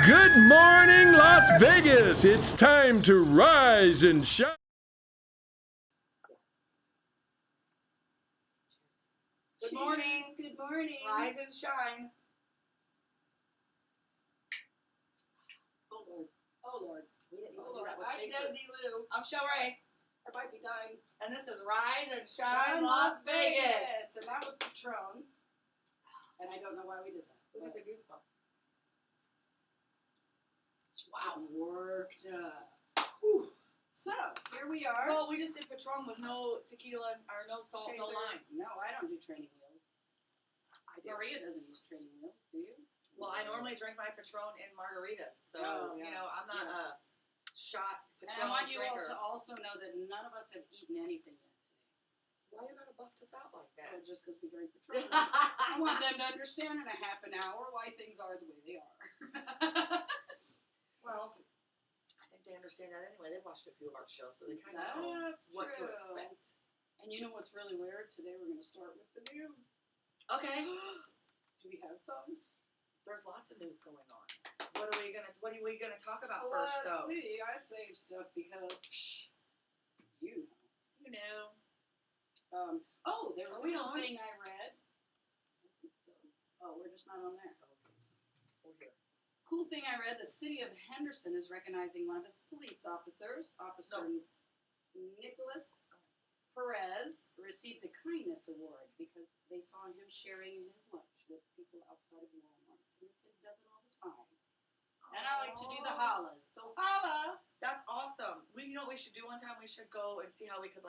Good morning, Las Vegas. It's time to rise and shine. Good morning. Good morning. Rise and shine. Oh Lord. Oh Lord. We didn't even Oh do Lord. that with I'm Chase's. DEZIRAY. I'm SHELLRAY, I might be dying. and this is Rise and Shine Las Vegas. And that was Patron. And I don't know why we did that. Look at the goosebumps. Wow. Worked up. Whew. So, here we are. Well, we just did Patron with no tequila or no salt, no Chaser. lime. No, I don't do training wheels. Maria doesn't use training wheels, do you? Well, I normally drink my Patron in margaritas, so Oh, yeah. you know I'm not a shot And Patron I want you all drinker. to also know that none of us have eaten anything yet today. Why you gotta bust us out like that? Just because we drink Patron. I want them to understand in a half an hour why things are the way they are. Well, I think they understand that anyway. They watched a few of our shows, so they kind of know That's what true. to expect. And you know what's really weird? Today we're going to start with the news. Okay. Do we have some? There's lots of news going on. What are we gonna talk about first, Let's though? see. I saved stuff because you know. You know. There was Are a we cool on? thing I read. I think so. Oh, we're just not on there. We're here. Cool thing I read. The city of Henderson is recognizing one of its police officers, Officer Nicholas Perez, received the Kindness Award because they saw him sharing his lunch with people outside of Walmart. And he said he does it all the time. And I like to do the hollas. So holla! That's awesome. You know what we should do one time? We should go and see how we could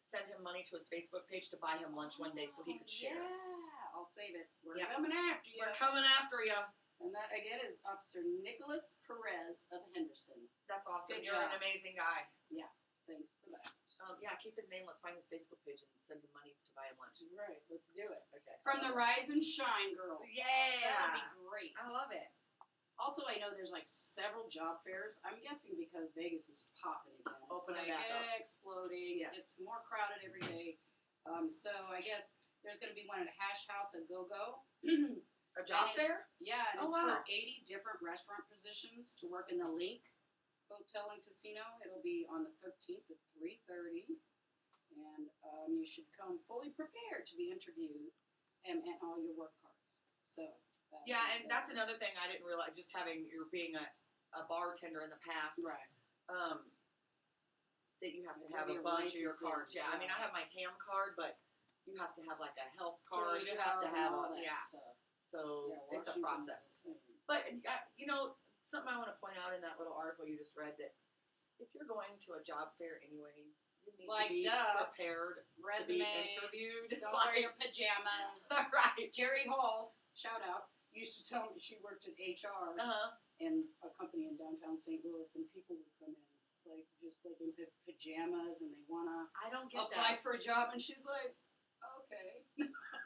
send him money to his Facebook page to buy him lunch one day so he could share. Yeah, I'll save it. We're Yeah. coming after you. We're coming after you. And that again is Officer Nicholas Perez of Henderson. That's awesome. Good You're job. an amazing guy. Thanks for that. Yeah, keep his name. Let's find his Facebook page and send him money to buy him lunch. Right, let's do it. Okay. From the Rise and Shine girl. Yeah. That would be great. I love it. Also, I know there's several job fairs. I'm guessing because Vegas is popping again. It's Opening back up. exploding. Yes. It's more crowded every day. So I guess there's going to be one at Hash House at Go-Go. A job fair? Yeah, and Oh, it's wow. for 80 different restaurant positions to work in the Link Hotel and Casino. It'll be on the 13th at 3:30. And you should come fully prepared to be interviewed and all your work cards. So. Yeah, and that's another thing I didn't realize. Just being a bartender in the past, Right. That you have to You have have a your bunch of your licensing, cards. Yeah, I mean, I yeah. have my TAM card, but you have to have a health card. You Food have to and have all a that stuff. So Yeah, it's a Washington's process. the same. But something I want to point out in that little article you just read that if you're going to a job fair anyway, you need to be prepared Resumes, to be interviewed. Don't wear your pajamas. Right. Jerry Halls, shout out, used to tell me she worked in HR in a company in downtown St. Louis, and people would come in just in pajamas, and they wanna I don't get apply that. for a job, and she's like, okay.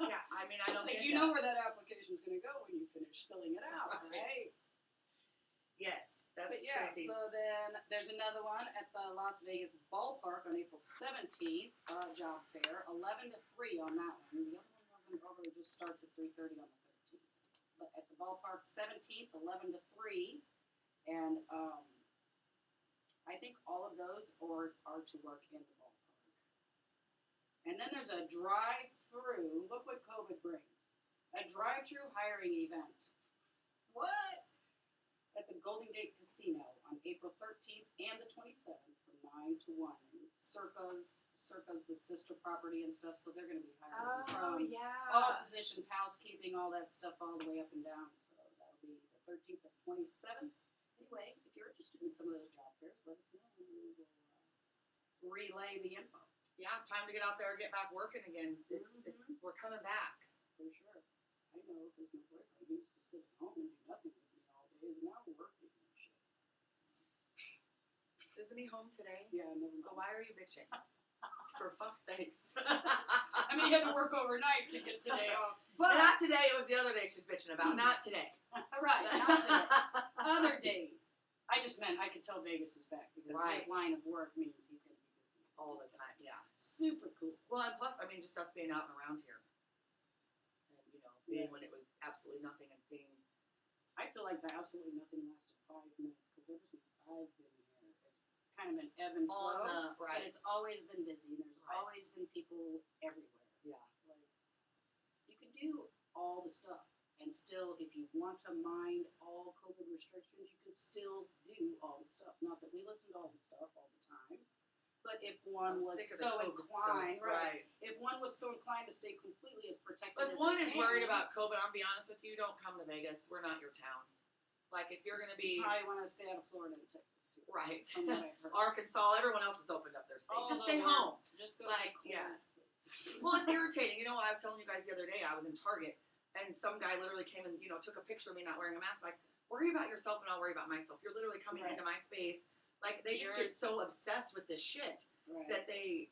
Yeah, I mean, I don't get you that. know where that application's gonna go when you finish filling it out, right? Yes, that's But yeah, crazy. so then there's another one at the Las Vegas ballpark on April 17th, job fair, 11 to 3 on that one. The other one wasn't over, it just starts at 3:30 on the 13th. But at the ballpark, 17th, 11 to 3, and I think all of those are to work in the ballpark. And then there's a drive-through, look what COVID brings, a drive-through hiring event. What? At the Golden Gate Casino on April 13th and the 27th from 9 to 1. And Circa's the sister property and stuff, so they're going to be hiring from all positions, housekeeping, all that stuff, all the way up and down. So that'll be the 13th and 27th. Anyway, if you're interested in some of those job fairs, let us know and we will relay the info. Yeah, it's time to get out there and get back working again. We're coming back. For sure. I know, because my boyfriend used to sit at home and do nothing with me all day, and now we're working and shit. Isn't he home today? Yeah, never mind. So why are you bitching? For fuck's sakes. I mean, he had to work overnight to get today off. But not today, it was the other day she's bitching about. Not today. right, not today. Other days. I just meant I could tell Vegas is back because his line of work means he's going to be busy all the time. Yeah. Super cool. Well, and plus, I mean, just us being out and around here, and being when it was absolutely nothing and seeing I feel like that absolutely nothing lasted 5 minutes because ever since I've been here, it's kind of an ebb and flow. But it's always been busy. There's always been people everywhere. Yeah. Like, you can do all the stuff. And still, if you want to mind all COVID restrictions, you can still do all the stuff. Not that we listen to all the stuff all the time. But if one was so inclined, if one was so inclined to stay completely as protected as they can. But if one is worried about COVID, I'll be honest with you, don't come to Vegas. We're not your town. Like, if you're going to be... You probably want to stay out of Florida and Texas, too. Right. Arkansas, everyone else has opened up their state. Just stay home. Just go like, to the place. Well, it's irritating. You know what I was telling you guys the other day? I was in Target, and some guy literally came and, took a picture of me not wearing a mask. Like, worry about yourself and I'll worry about myself. You're literally coming into my space. Like, they just get so obsessed with this shit that they,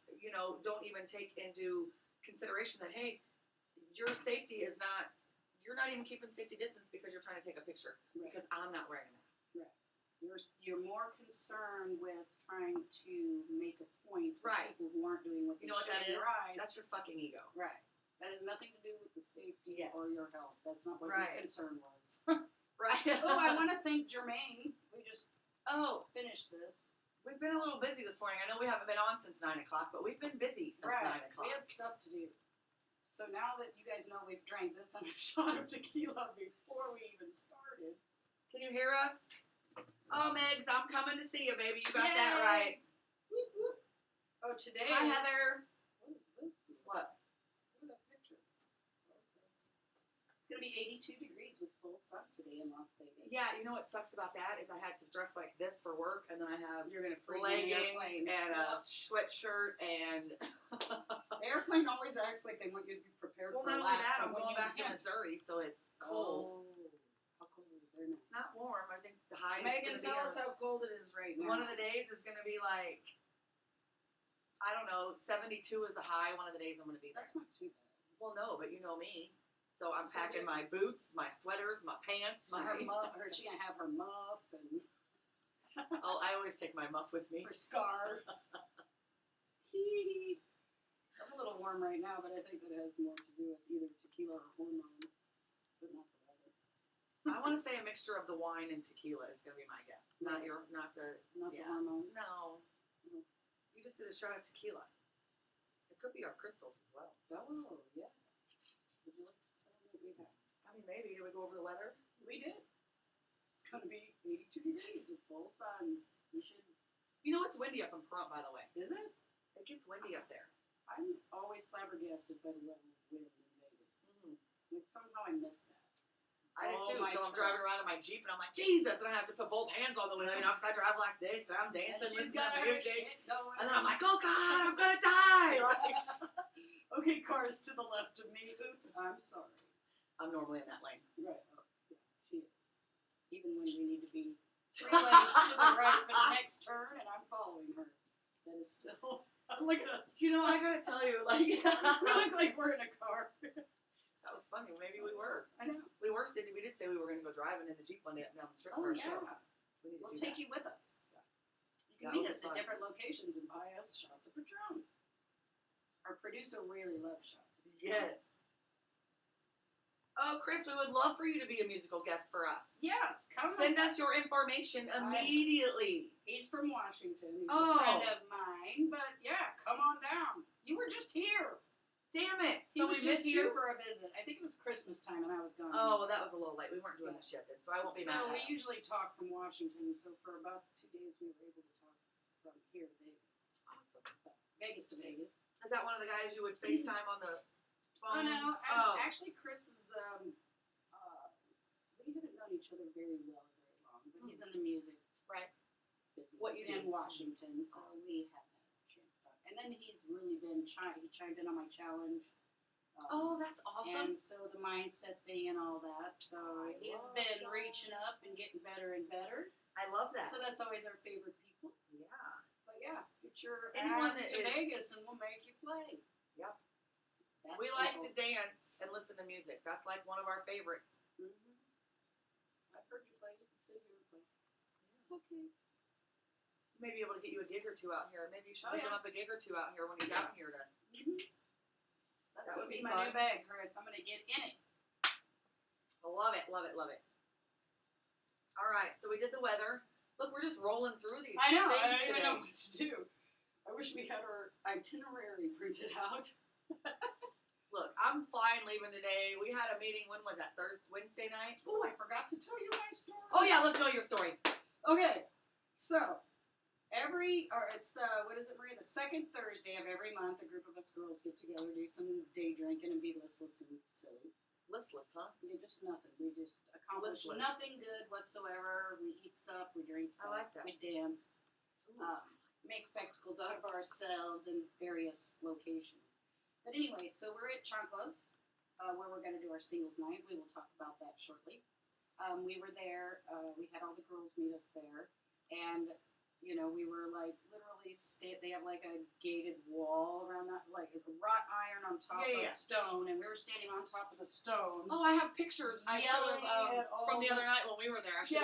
don't even take into consideration that, hey, your safety is not, you're not even keeping safety distance because you're trying to take a picture because I'm not wearing a mask. Right. You're more concerned with trying to make a point for people who aren't doing what they should. You know what that is? Right. That's your fucking ego. Right. That has nothing to do with the safety or your health. That's not what your concern was. Right. Oh, I want to thank Jermaine. We just finished this. We've been a little busy this morning. I know we haven't been on since 9 o'clock, but we've been busy since 9 o'clock. We had stuff to do. So now that you guys know we've drank this and a shot of tequila before we even started. Can you hear us? Oh, Megs, I'm coming to see you, baby. You got that right. Whoop, whoop. Oh, today. Hi, Heather. What is this? What? Look at that picture. Okay. It's going to be 82 degrees with full sun today in Las Vegas. Yeah, you know what sucks about that is I had to dress like this for work, and then I have leggings and a sweatshirt and... The airplane always acts like they want you to be prepared for Alaska. Well, not only that, I'm going back to Missouri, so it's cold. How cold is it there now? It's not warm. I think the high Megan, is tell us how cold it is right now. One of the days is going to be like, I don't know, 72 is the high. One of the days I'm going to be there. That's not too bad. Well, no, but you know me. So I'm packing my boots, my sweaters, my pants, She gonna have her muff and. I always take my muff with me. Her scarf. I'm a little warm right now, but I think that has more to do with either tequila or hormones, but not the weather. I want to say a mixture of the wine and tequila is gonna be my guess. Not the hormones. No. You just did a shot of tequila. It could be our crystals as well. Oh yes. Would you like to tell me what we have? I mean, maybe. Did we go over the weather? We did. It's going to be 82 degrees with full sun. We should. You know it's windy up in front, by the way. Is it? It gets windy up there. I'm always flabbergasted by the level of wind in Vegas. Mm-hmm. Like somehow I missed that. I did too, until I'm driving around in my Jeep and I'm like, Jesus! And I have to put both hands on the window, because I drive like this and I'm dancing, listening to music. And then I'm like, oh God, I'm going to die! Okay, cars to the left of me. Oops, I'm sorry. I'm normally in that lane. Right. Oh, yeah, she is. Even when we need to be 3 lanes to the right for the next turn, and I'm following her. That is still. Look at us. You know, I gotta tell you, like. We look like we're in a car. That was funny. Maybe we were. I know. We did say we were going to go driving in the Jeep one day up and down the strip for a show. We'll take you with us. You can meet us at different locations and buy us shots of Patron. Our producer really loves shots. Yes. Oh, Chris, we would love for you to be a musical guest for us. Yes, come Send us your information immediately. He's from Washington. He's a friend of mine, but yeah, come on down. You were just here. Damn it. He was just here for a visit. I think it was Christmas time and I was gone. Oh, well, that was a little late. We weren't doing this yet then, so I won't be mad. So we usually talk from Washington, so for about 2 days we were able to talk from here to Vegas. Awesome. Vegas to Vegas. Is that one of the guys you would FaceTime on the phone? Oh, no. Actually, Chris is, we haven't known each other very well, very long, but he's in the music business in Washington, so we have had a chance to talk. And then he's really been, he chimed in on my challenge. That's awesome. And so the mindset thing and all that. So he's been reaching up and getting better and better. I love that. So that's always our favorite people. Yeah. But yeah, get your Anyone ass to Vegas and we'll make you play. Yep. That's we like to dance and listen to music. That's like one of our favorites. Mm-hmm. I've heard you play. You can sit here and play. It's okay. Maybe able to get you a gig or two out here. Maybe you should pick him up a gig or two out here when he's out here to. That would be my new bag, Chris. I'm gonna get in it. Love it, love it, love it. All right, so we did the weather. Look, we're just rolling through these I know. things I don't today. even know what to do. I wish we had our itinerary printed out. Look, I'm flying leaving today. We had a meeting. When was that? Wednesday night? Oh, I forgot to tell you my story. Oh yeah, let's know your story. Okay, so it's what is it, Maria? The second Thursday of every month, a group of us girls get together, do some day drinking, and be listless and silly. Listless, huh? We just nothing. We just accomplish Listless. nothing good whatsoever. We eat stuff. We drink stuff. I like that. We dance. Make spectacles out of ourselves in various locations. But anyway, so we're at Chancla's, where we're going to do our singles night. We will talk about that shortly. We were there. We had all the girls meet us there, and we were like literally they have like a gated wall around that, like a wrought iron on top of stone, and we were standing on top of the stones. Oh, I have pictures. I showed from the other night when we were there. We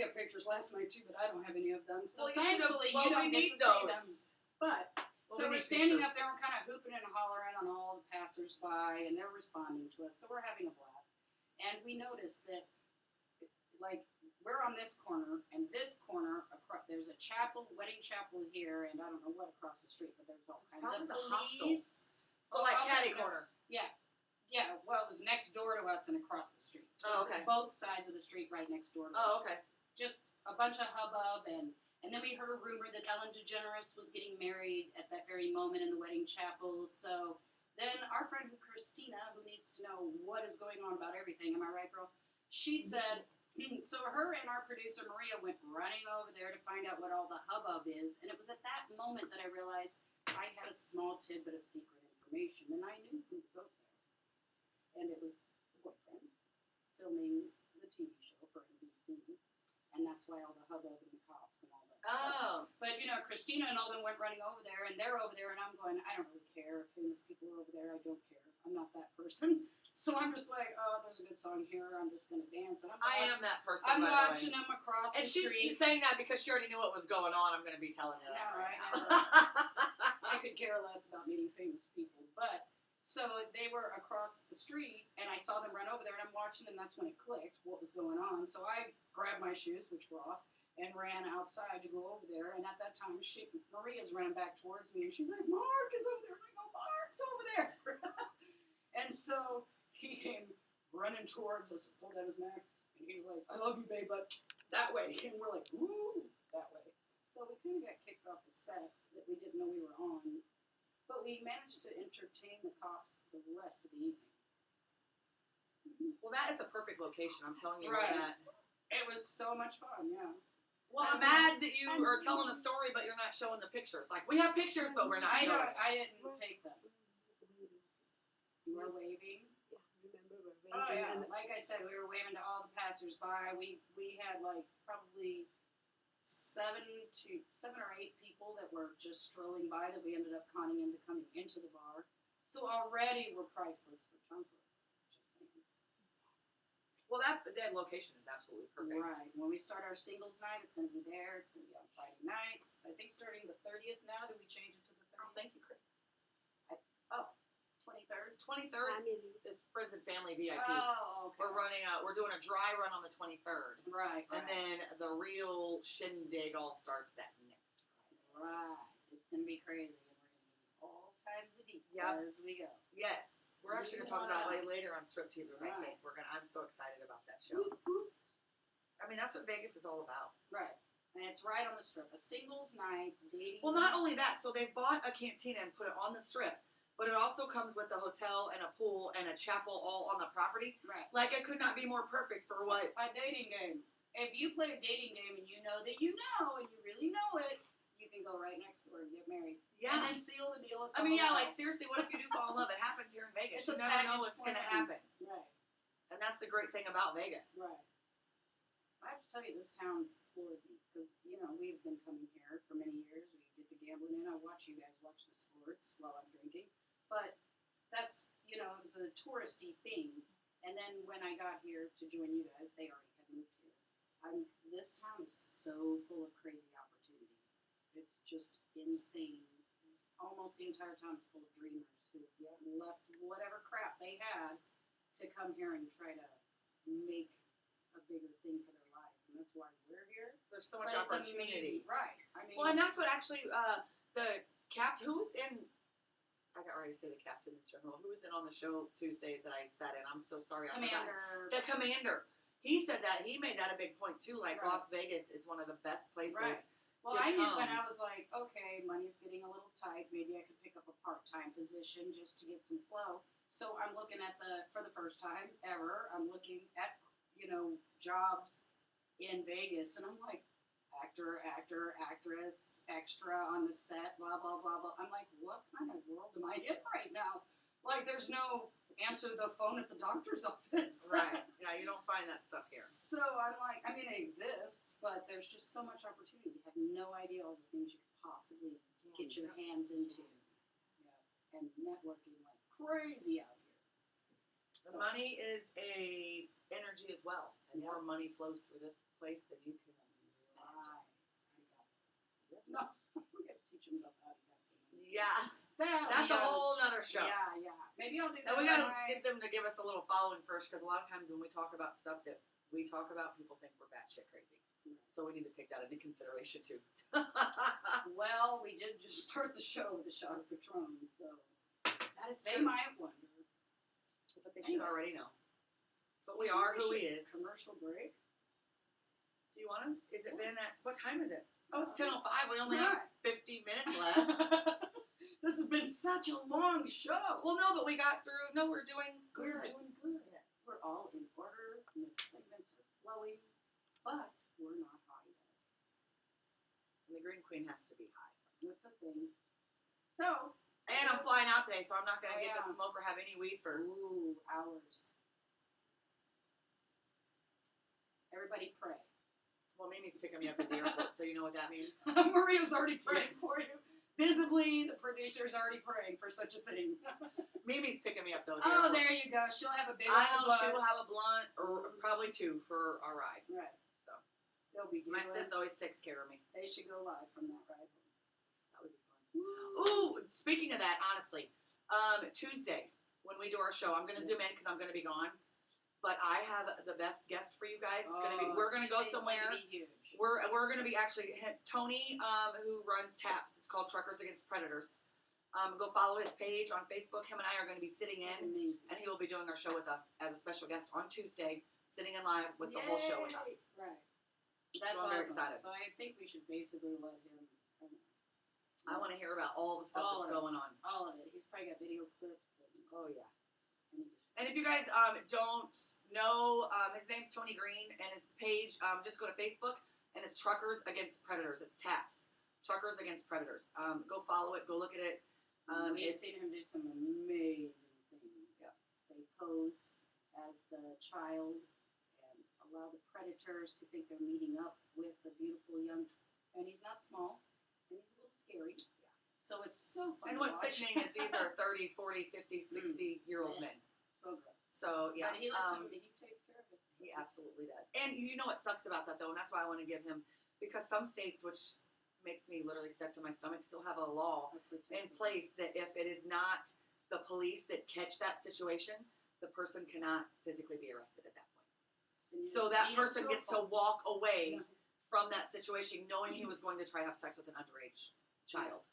have pictures last night too, but I don't have any of them. So well, thankfully, you don't get to see them. But so we're standing up there, we're kind of hooping and hollering on all the passersby, and they're responding to us. So we're having a blast. And we noticed that, like, we're on this corner, and this corner, there's a chapel, wedding chapel here, and I don't know what across the street, but there's all kinds of police. So like catty corner. Yeah. Yeah, well, it was next door to us and across the street. So okay. Both sides of the street right next door to us. Oh, okay. Just a bunch of hubbub, and then we heard a rumor that Ellen DeGeneres was getting married at that very moment in the wedding chapel. So then our friend Christina, who needs to know what is going on about everything, am I right, girl? She said, so her and our producer Maria went running over there to find out what all the hubbub is. And it was at that moment that I realized I had a small tidbit of secret information, and I knew who was over there. And it was the boyfriend filming the TV show for NBC. And that's why all the hubbub and the cops and all that stuff. But, Christina and all them went running over there, and they're over there, and I'm going, I don't really care if famous people are over there. I don't care. I'm not that person. So I'm just like, oh, there's a good song here. I'm just going to dance. And I am that person, I'm by watching the way. them across the street. And she's saying that because she already knew what was going on. I'm going to be telling you that right now. I could care less about meeting famous people. But, so they were across the street, and I saw them run over there, and I'm watching them. That's when it clicked what was going on. So I grabbed my shoes, which were off, and ran outside to go over there. And at that time, Maria's running back towards me, and she's like, Mark is over there. And I go, Mark's over there. And so he came running towards us and pulled out his mask, and he's like, I love you, babe, but that way. And we're like, woo, that way. So we kind of got kicked off the set that we didn't know we were on. But we managed to entertain the cops the rest of the evening. Well, that is a perfect location. I'm telling you right. that. It was so much fun, yeah. Well, I'm mad that you are telling a story, but you're not showing the pictures. Like, we have pictures, but we're not showing. I didn't take them. You were waving? Yeah, remember we're waving. Oh, yeah. Like I said, we were waving to all the passersby. We had, like, probably 7 or 8 people that were just strolling by that we ended up conning into coming into the bar. So already we're priceless for Chancla's. Just saying. Well, that location is absolutely perfect. Right. When we start our singles night, it's going to be there. It's going to be on Friday nights. I think starting the 30th now. Did we change it to the 30th? Oh, thank you, Chris. 23rd? 23rd is Friends and Family VIP. Oh, okay. We're doing a dry run on the 23rd. Right. And then the real shindig all starts that next Friday. Right. It's going to be crazy. And we're going to give you all kinds of deets as we go. Yes. We're actually going to talk about it later on Strip Teasers, I think. I'm so excited about that show. Whoop, whoop. I mean, that's what Vegas is all about. Right. And it's right on the Strip. A singles night, dating. Well, not only that. So they've bought a cantina and put it on the Strip. But it also comes with a hotel and a pool and a chapel all on the property. Right. Like, it could not be more perfect for what? A dating game. If you play a dating game and you know that you know and you really know it, you can go right next door and get married. Yeah. And then seal the deal at the hotel. Like, seriously, what if you do fall in love? It happens here in Vegas. You never know what's going to happen. Right. And that's the great thing about Vegas. Right. I have to tell you, this town floored me. Because, we've been coming here for many years. We get the gambling in. I watch you guys watch the sports while I'm drinking. But that's, it was a touristy thing. And then when I got here to join you guys, they already had moved here. This town is so full of crazy opportunity. It's just insane. Almost the entire town is full of dreamers who left whatever crap they had to come here and try to make a bigger thing for their lives, and that's why we're here. There's so much But it's opportunity. amazing, right? I mean, Well, and that's what actually the captain who was in. I got ready to say the captain in general. Who was in on the show Tuesday that I sat in? I'm so sorry. I forgot. Commander. The commander. He said that. He made that a big point too. Like Right. Las Vegas is one of the best places. Right. Well, to I knew, come. and I was like, okay, money's getting a little tight. Maybe I could pick up a part-time position just to get some flow. So I'm looking at for the first time ever, I'm looking at, jobs in Vegas, and I'm like, actor, actress, extra on the set, blah, blah, blah, blah. I'm like, what kind of world am I in right now? Like, there's no answer the phone at the doctor's office. Right. Yeah, you don't find that stuff here. So I'm like, I mean, it exists, but there's just so much opportunity. You have no idea all the things you could possibly get your hands into. Yeah. And networking like crazy out here. The money is a energy as well, and more money flows through this place than you can imagine. No, we got to teach them about how to get the money. Yeah, That'll that's be a whole nother show. Yeah. Maybe I'll do that. And we gotta when I- get them to give us a little following first, because a lot of times when we talk about stuff that we talk about, people think we're batshit crazy. So we need to take that into consideration too. Well, we did just start the show with a shot of Patron, so That is they true. might wonder. But they should already know. But we are who he is. Commercial break. Do you want him? Is it been at, what time is it? Oh, it's 10:05. We only have Right. 50 minutes left. This has been such a long show. Well, no, but we got through. No, we're doing good. We're doing good. Yes. We're all in order, and the segments are flowing, but we're not high yet. And the Green Queen has to be high. That's the thing. So. And I'm flying out today, so I'm not going to Oh, get to yeah. smoke or have any weed for. Ooh, hours. Everybody pray. Well, Mimi's picking me up at the airport, so you know what that means. Maria's already praying for you. Visibly, the producer's already praying for such a thing. Mimi's picking me up though. At the Oh, airport. there you go. She'll have a big I old know she blunt. will have a blunt or probably two for our ride. Right. So They'll be my giggling. sis always takes care of me. They should go live from that ride. That would be fun. Ooh, speaking of that, honestly, Tuesday when we do our show, I'm gonna zoom in because I'm gonna be gone. But I have the best guest for you guys. It's gonna be. We're gonna go Tuesday's somewhere. Going to be huge. We're gonna be actually Tony, who runs TAPS. It's called Truckers Against Predators. Go follow his page on Facebook. Him and I are gonna be sitting It's in, amazing. and he will be doing our show with us as a special guest on Tuesday, sitting in live with the whole show with us. Yay! Right. That's I'm very awesome. excited. So I think we should basically let him come in. I want to hear about all the stuff All that's of it. going on. All of it. He's probably got video clips. Oh yeah. And he just, And if you guys don't know, his name's Tony Green, and his page, just go to Facebook, and it's Truckers Against Predators. It's TAPS. Truckers Against Predators. Go follow it. Go look at it. we've seen him do some amazing things. Yeah. They pose as the child and allow the predators to think they're meeting up with the beautiful young, and he's not small, and he's a little scary. Yeah. So it's so fun And to what's watch. sickening is these are 30, 40, 50, 60-year-old men. So gross. So, yeah. But he lets him, he takes care of it. He absolutely does. And you know what sucks about that, though, and that's why I want to give him, because some states, which makes me literally sick to my stomach, still have a law in place that if it is not the police that catch that situation, the person cannot physically be arrested at that point. So that person gets to walk away from that situation knowing he was going to try to have sex with an underage child.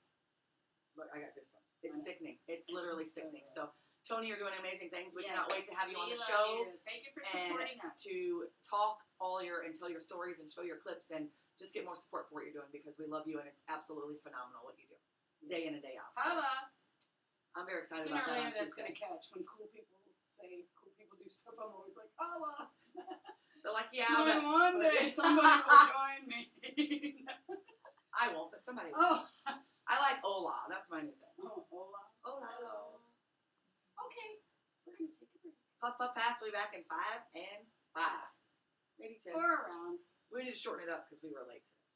Look, I got goosebumps. It's sickening. It's literally so sickening. gross. So, Tony, you're doing amazing things. We Yes, cannot wait to have you on we the love show you. Thank you for and supporting us. to talk and tell your stories and show your clips and just get more support for what you're doing, because we love you and it's absolutely phenomenal what you do day in and day out. So Holla! I'm very excited Sooner about or that. later on that's going Tuesday. to catch. When cool people say cool people do stuff, I'm always like, holla! They're like, yeah, Maybe but one day somebody will join me. I won't, but somebody will. Oh. I like Ola. That's my new thing. Oh, hola. Ola. Hello. Okay, we're going to take a break. Puff Puff Pass. We'll be back in 5 and 5. Maybe 10. Or around. We need to shorten it up because we were late today.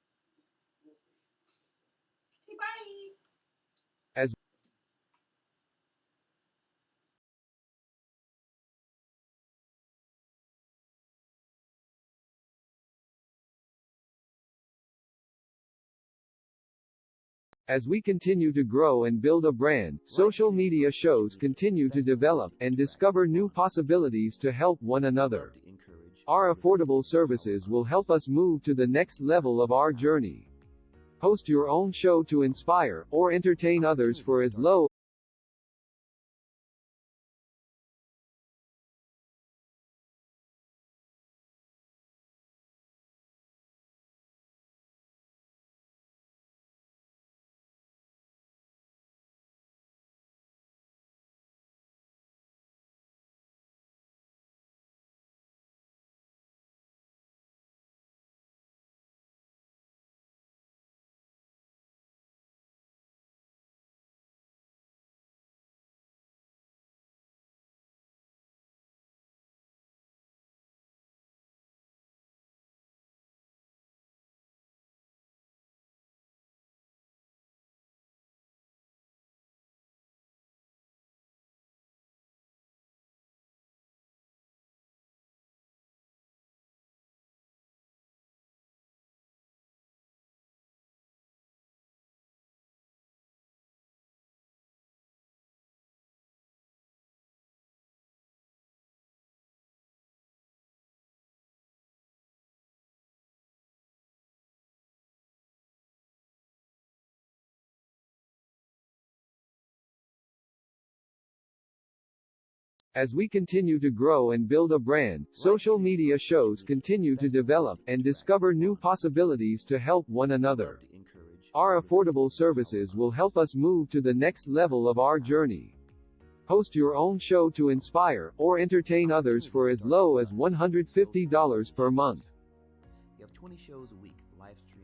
We'll see. Okay, bye. As we continue to grow and build a brand, social media shows continue to develop and discover new possibilities to help one another. To encourage Our affordable services will help us move to the next level of our journey. Host your own show to inspire or entertain others for as low As we continue to grow and build a brand, social media shows continue to develop and discover new possibilities to help one another. Our affordable services will help us move to the next level of our journey. Host your own show to inspire or entertain others for as low as $150 per month. You have 20 shows a week, live stream.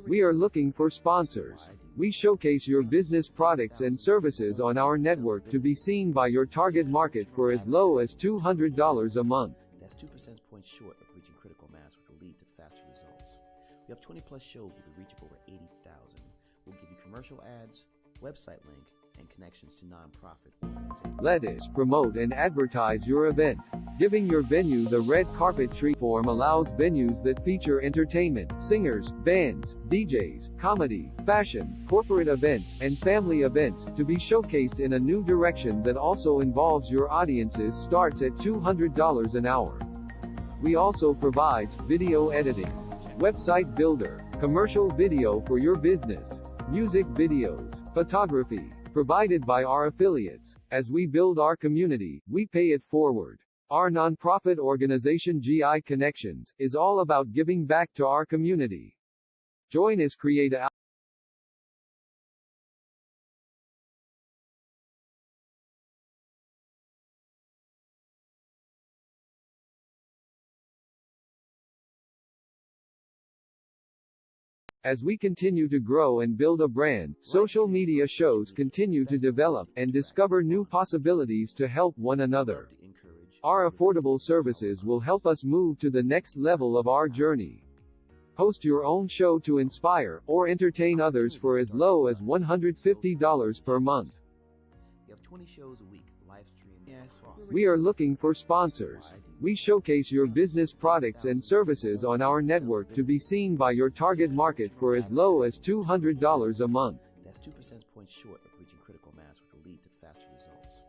We are looking for sponsors. We showcase your business products and services on our network to be seen by your target market for as low as $200 a month. That's 2 percentage points short of reaching critical mass, which will lead to faster results. We have 20 plus shows with a reach of over 80,000. We'll give you commercial ads, website link, and connections to nonprofit organizations. Let us promote and advertise your event. Giving your venue the red carpet treatment allows venues that feature entertainment, singers, bands, DJs, comedy, fashion, corporate events, and family events to be showcased in a new direction that also involves your audiences starts at $200 an hour. We also provides video editing, website builder, commercial video for your business, music videos, photography, provided by our affiliates. As we build our community, we pay it forward. Our nonprofit organization GI Connections is all about giving back to our community. Join us create a As we continue to grow and build a brand, social media shows continue to develop and discover new possibilities to help one another. Our affordable services will help us move to the next level of our journey. Host your own show to inspire or entertain others for as low as $150 per month. You have 20 shows a week, live stream. We are looking for sponsors. We showcase your business products and services on our network to be seen by your target market for as low as $200 a month. That's 2 percentage points short of reaching critical mass, which will lead to faster results.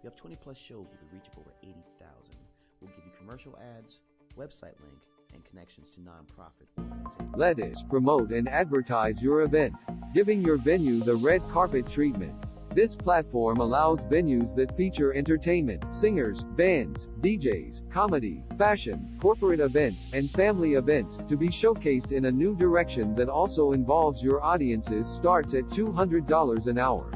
We have 20 plus shows with a reach of over 80,000. We'll give you commercial ads, website link, and connections to nonprofit organizations. Let us promote and advertise your event. Giving your venue the red carpet treatment. This platform allows venues that feature entertainment, singers, bands, DJs, comedy, fashion, corporate events, and family events to be showcased in a new direction that also involves your audiences starts at $200 an hour.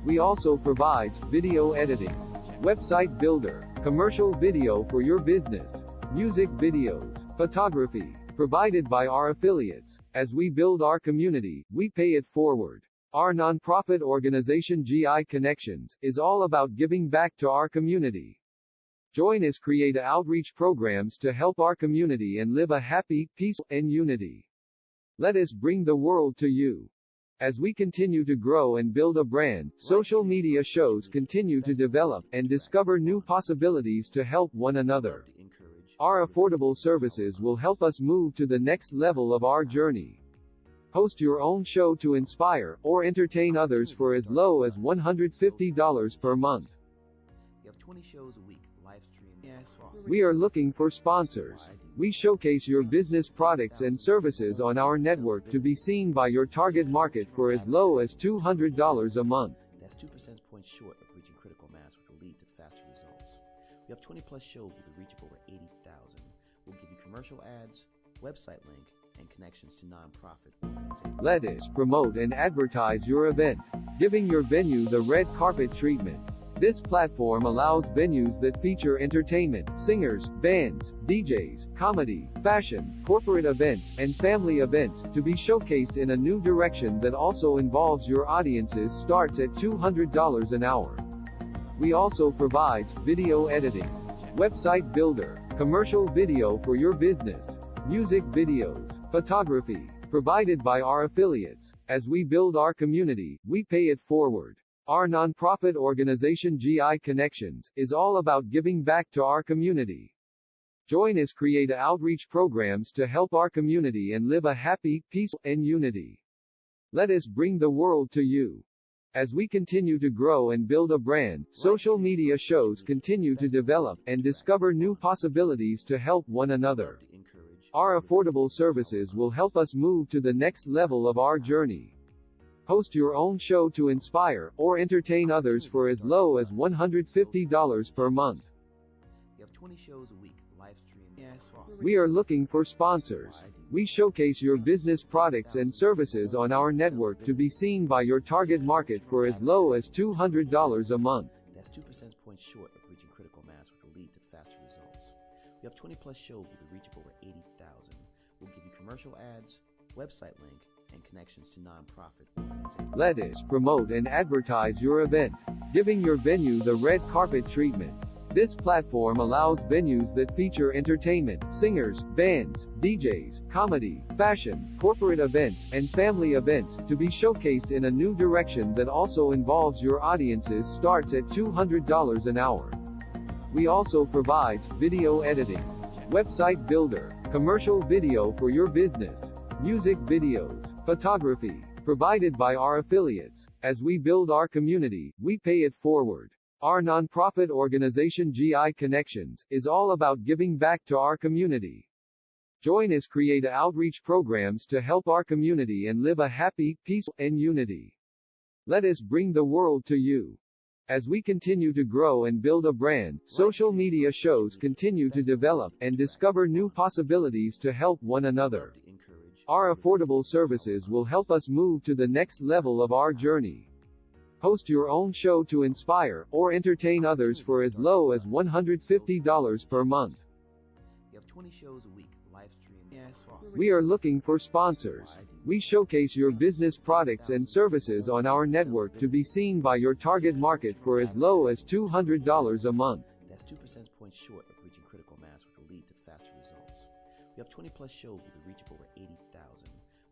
We also provides video editing, website builder, commercial video for your business, music videos, photography, provided by our affiliates. As we build our community, we pay it forward. Our nonprofit organization GI Connections is all about giving back to our community. Join us create outreach programs to help our community and live a happy, peaceful, and unity. Let us bring the world to you. As we continue to grow and build a brand, social media shows continue to develop and discover new possibilities to help one another. Our affordable services will help us move to the next level of our journey. Host your own show to inspire or entertain others for as low as $150 per month. 20 shows a week, live stream. Yeah, it's awesome. We are looking for sponsors. We showcase your business products and services on our network to be seen by your target market for as low as $200 a month. That's 2 percentage points short of reaching critical mass, which will lead to faster results. We have 20 plus shows with a reach of over 80,000. We'll give you commercial ads, website link, and connections to nonprofit organizations. Let us promote and advertise your event, giving your venue the red carpet treatment. This platform allows venues that feature entertainment, singers, bands, DJs, comedy, fashion, corporate events, and family events to be showcased in a new direction that also involves your audiences starts at $200 an hour. We also provides video editing, website builder, commercial video for your business, music videos, photography, provided by our affiliates. As we build our community, we pay it forward. Our nonprofit organization GI Connections is all about giving back to our community. Join us create outreach programs to help our community and live a happy, peaceful, and unity. Let us bring the world to you. As we continue to grow and build a brand, social media shows continue to develop and discover new possibilities to help one another. Our affordable services will help us move to the next level of our journey. Host your own show to inspire or entertain others for as low as $150 per month. You have 20 shows a week, live stream. Yeah, it's awesome. We are looking for sponsors. We showcase your business products and services on our network to be seen by your target market for as low as $200 a month. That's 2 percentage points short of reaching critical mass, which will lead to faster results. We have 20 plus shows with a reach of over 80,000. We'll give you commercial ads, website link, and connections to nonprofit organizations. Let us promote and advertise your event, giving your venue the red carpet treatment. This platform allows venues that feature entertainment, singers, bands, DJs, comedy, fashion, corporate events, and family events to be showcased in a new direction that also involves your audiences starts at $200 an hour. We also provides video editing, website builder, commercial video for your business, music videos, photography, provided by our affiliates. As we build our community, we pay it forward. Our nonprofit organization GI Connections is all about giving back to our community. Join us create outreach programs to help our community and live a happy, peaceful, and unity. Let us bring the world to you. As we continue to grow and build a brand, social media shows continue to develop and discover new possibilities to help one another. Our affordable services will help us move to the next level of our journey. Host your own show to inspire or entertain others for as low as $150 per month. You have 20 shows a week, live stream. Yeah, it's awesome. We are looking for sponsors. We showcase your business products and services on our network to be seen by your target market for as low as $200 a month. That's 2 percentage points short of reaching critical mass, which will lead to faster results. We have 20 plus shows with a reach of over 80,000.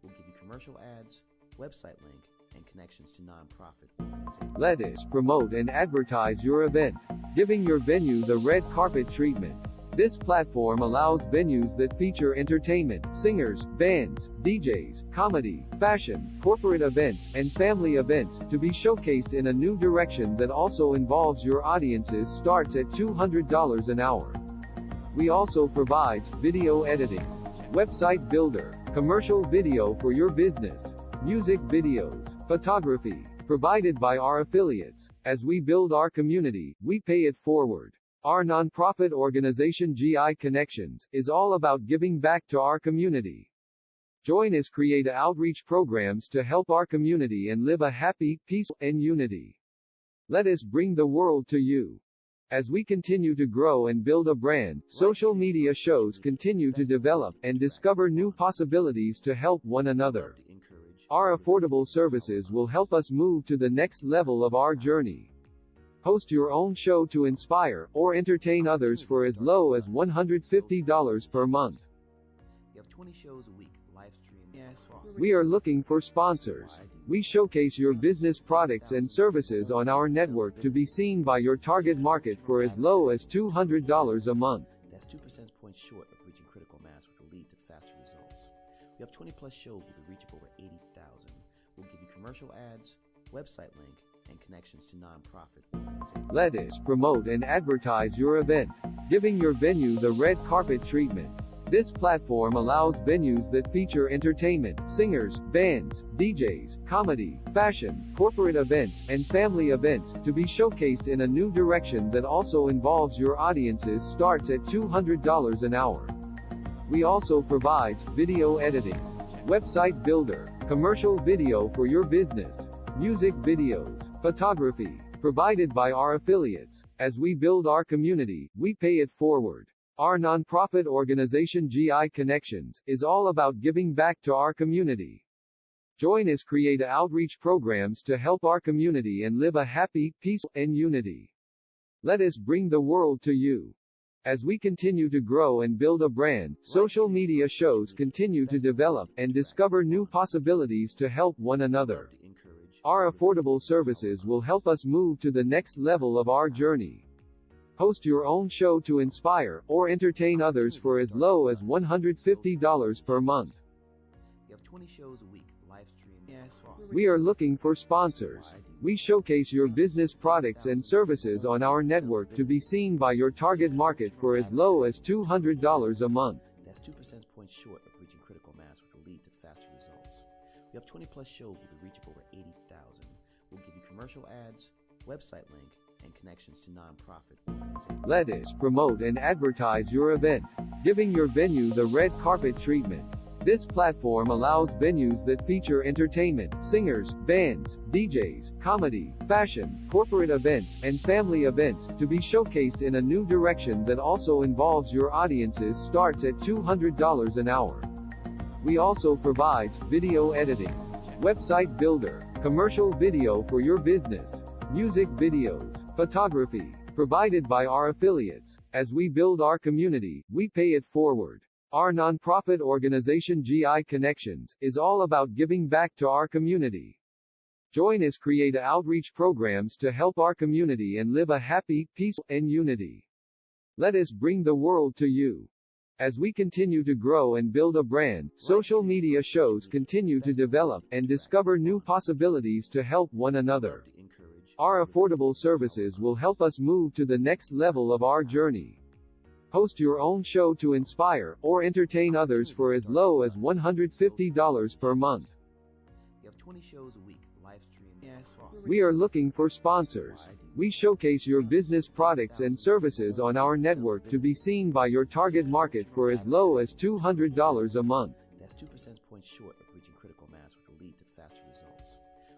We'll give you commercial ads, website link, and connections to nonprofit organizations. Let us promote and advertise your event, giving your venue the red carpet treatment. This platform allows venues that feature entertainment, singers, bands, DJs, comedy, fashion, corporate events, and family events to be showcased in a new direction that also involves your audiences starts at $200 an hour. We also provides video editing, website builder, commercial video for your business, music videos, photography, provided by our affiliates. As we build our community, we pay it forward. Our nonprofit organization GI Connections is all about giving back to our community. Join us create outreach programs to help our community and live a happy, peaceful, and unity. Let us bring the world to you. As we continue to grow and build a brand, social media shows continue to develop and discover new possibilities to help one another. Our affordable services will help us move to the next level of our journey. Host your own show to inspire or entertain others for as low as $150 per month. You have 20 shows a week, live stream. Yeah, it's awesome. We are looking for sponsors. We showcase your business products and services on our network to be seen by your target market for as low as $200 a month. That's 2 percentage points short of reaching critical mass, which will lead to faster results. We have 20 plus shows with a reach of over 80,000. We'll give you commercial ads, website link, and connections to nonprofit organizations. Let us promote and advertise your event, giving your venue the red carpet treatment. This platform allows venues that feature entertainment, singers, bands, DJs, comedy, fashion, corporate events, and family events to be showcased in a new direction that also involves your audiences starts at $200 an hour. We also provides video editing, website builder, commercial video for your business, music videos, photography, provided by our affiliates. As we build our community, we pay it forward. Our nonprofit organization GI Connections is all about giving back to our community. Join us create outreach programs to help our community and live a happy, peaceful, and unity. Let us bring the world to you. As we continue to grow and build a brand, social media shows continue to develop and discover new possibilities to help one another. Our affordable services will help us move to the next level of our journey. Host your own show to inspire or entertain others for as low as $150 per month. You have 20 shows a week, live stream. We are looking for sponsors. We showcase your business products and services on our network to be seen by your target market for as low as $200 a month. That's 2 percentage points short of reaching critical mass, which will lead to faster results. We have 20 plus shows with a reach of over 80,000. We'll give you commercial ads, website link, and connections to nonprofit organizations. Let us promote and advertise your event, giving your venue the red carpet treatment. This platform allows venues that feature entertainment, singers, bands, DJs, comedy, fashion, corporate events, and family events to be showcased in a new direction that also involves your audiences starts at $200 an hour. We also provides video editing, website builder, commercial video for your business, music videos, photography, provided by our affiliates. As we build our community, we pay it forward. Our nonprofit organization GI Connections is all about giving back to our community. Join us create outreach programs to help our community and live a happy, peaceful, and unity. Let us bring the world to you. As we continue to grow and build a brand, social media shows continue to develop and discover new possibilities to help one another. Our affordable services will help us move to the next level of our journey. Host your own show to inspire or entertain others for as low as $150 per month. You have 20 shows a week, live stream. We are looking for sponsors. We showcase your business products and services on our network to be seen by your target market for as low as $200 a month. That's 2 percentage points short of reaching critical mass, which will lead to faster results.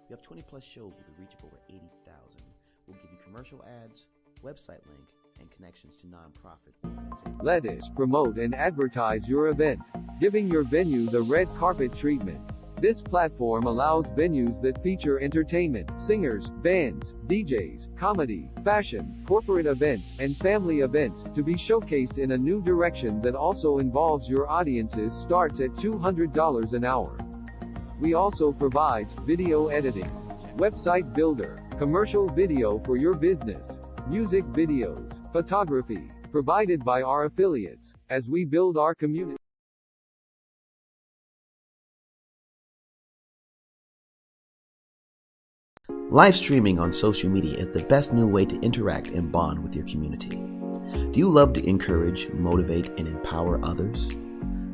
We have 20 plus shows with a reach of over 80,000. We'll give you commercial ads, website link, and connections to nonprofit organizations. Let us promote and advertise your event, giving your venue the red carpet treatment. This platform allows venues that feature entertainment, singers, bands, DJs, comedy, fashion, corporate events, and family events to be showcased in a new direction that also involves your audiences starts at $200 an hour. We also provides video editing, website builder, commercial video for your business, music videos, photography, provided by our affiliates. As we build our community. Live streaming on social media is the best new way to interact and bond with your community. Do you love to encourage, motivate, and empower others,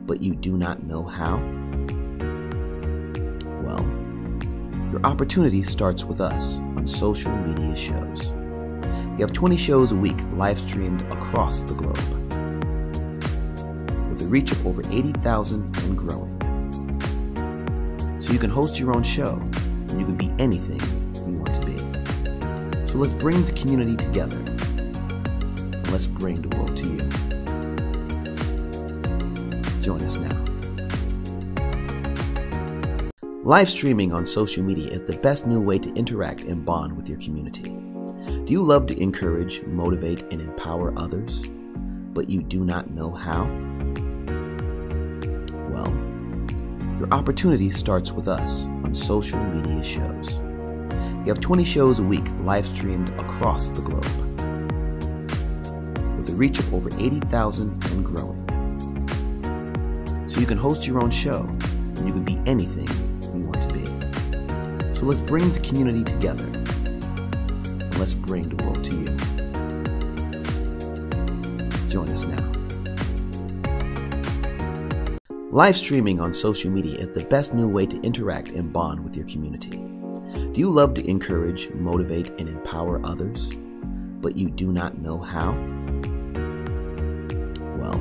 but you do not know how? Well, your opportunity starts with us on social media shows. We have 20 shows a week live streamed across the globe, with a reach of over 80,000 and growing. So you can host your own show, and you can be anything you want to be. So let's bring the community together, and let's bring the world to you. Join us now. Live streaming on social media is the best new way to interact and bond with your community. Do you love to encourage, motivate, and empower others, but you do not know how? Well, your opportunity starts with us on social media shows. We have 20 shows a week live streamed across the globe, with a reach of over 80,000 and growing. So you can host your own show, and you can be anything you want to be. So let's bring the community together, let's bring the world to you. Join us now. Live streaming on social media is the best new way to interact and bond with your community. Do you love to encourage, motivate, and empower others, but you do not know how? Well,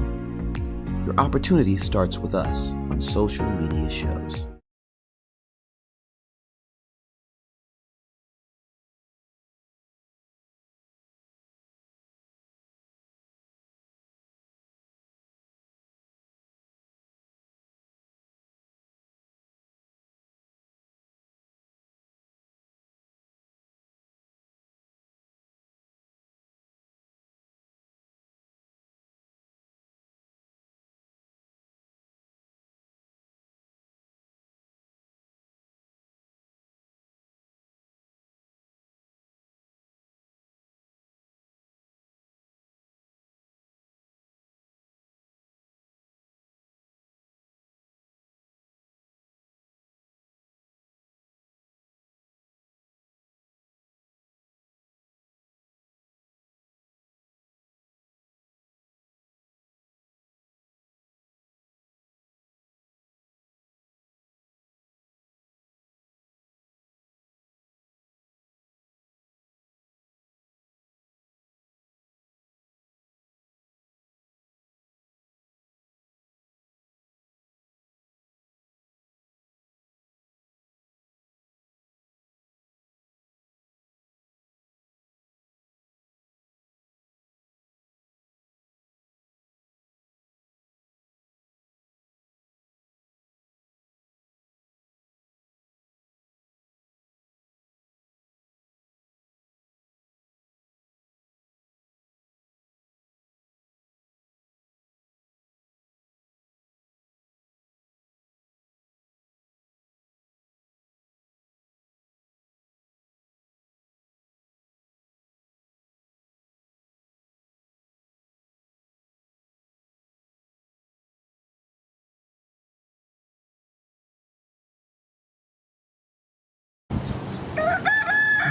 your opportunity starts with us on social media shows.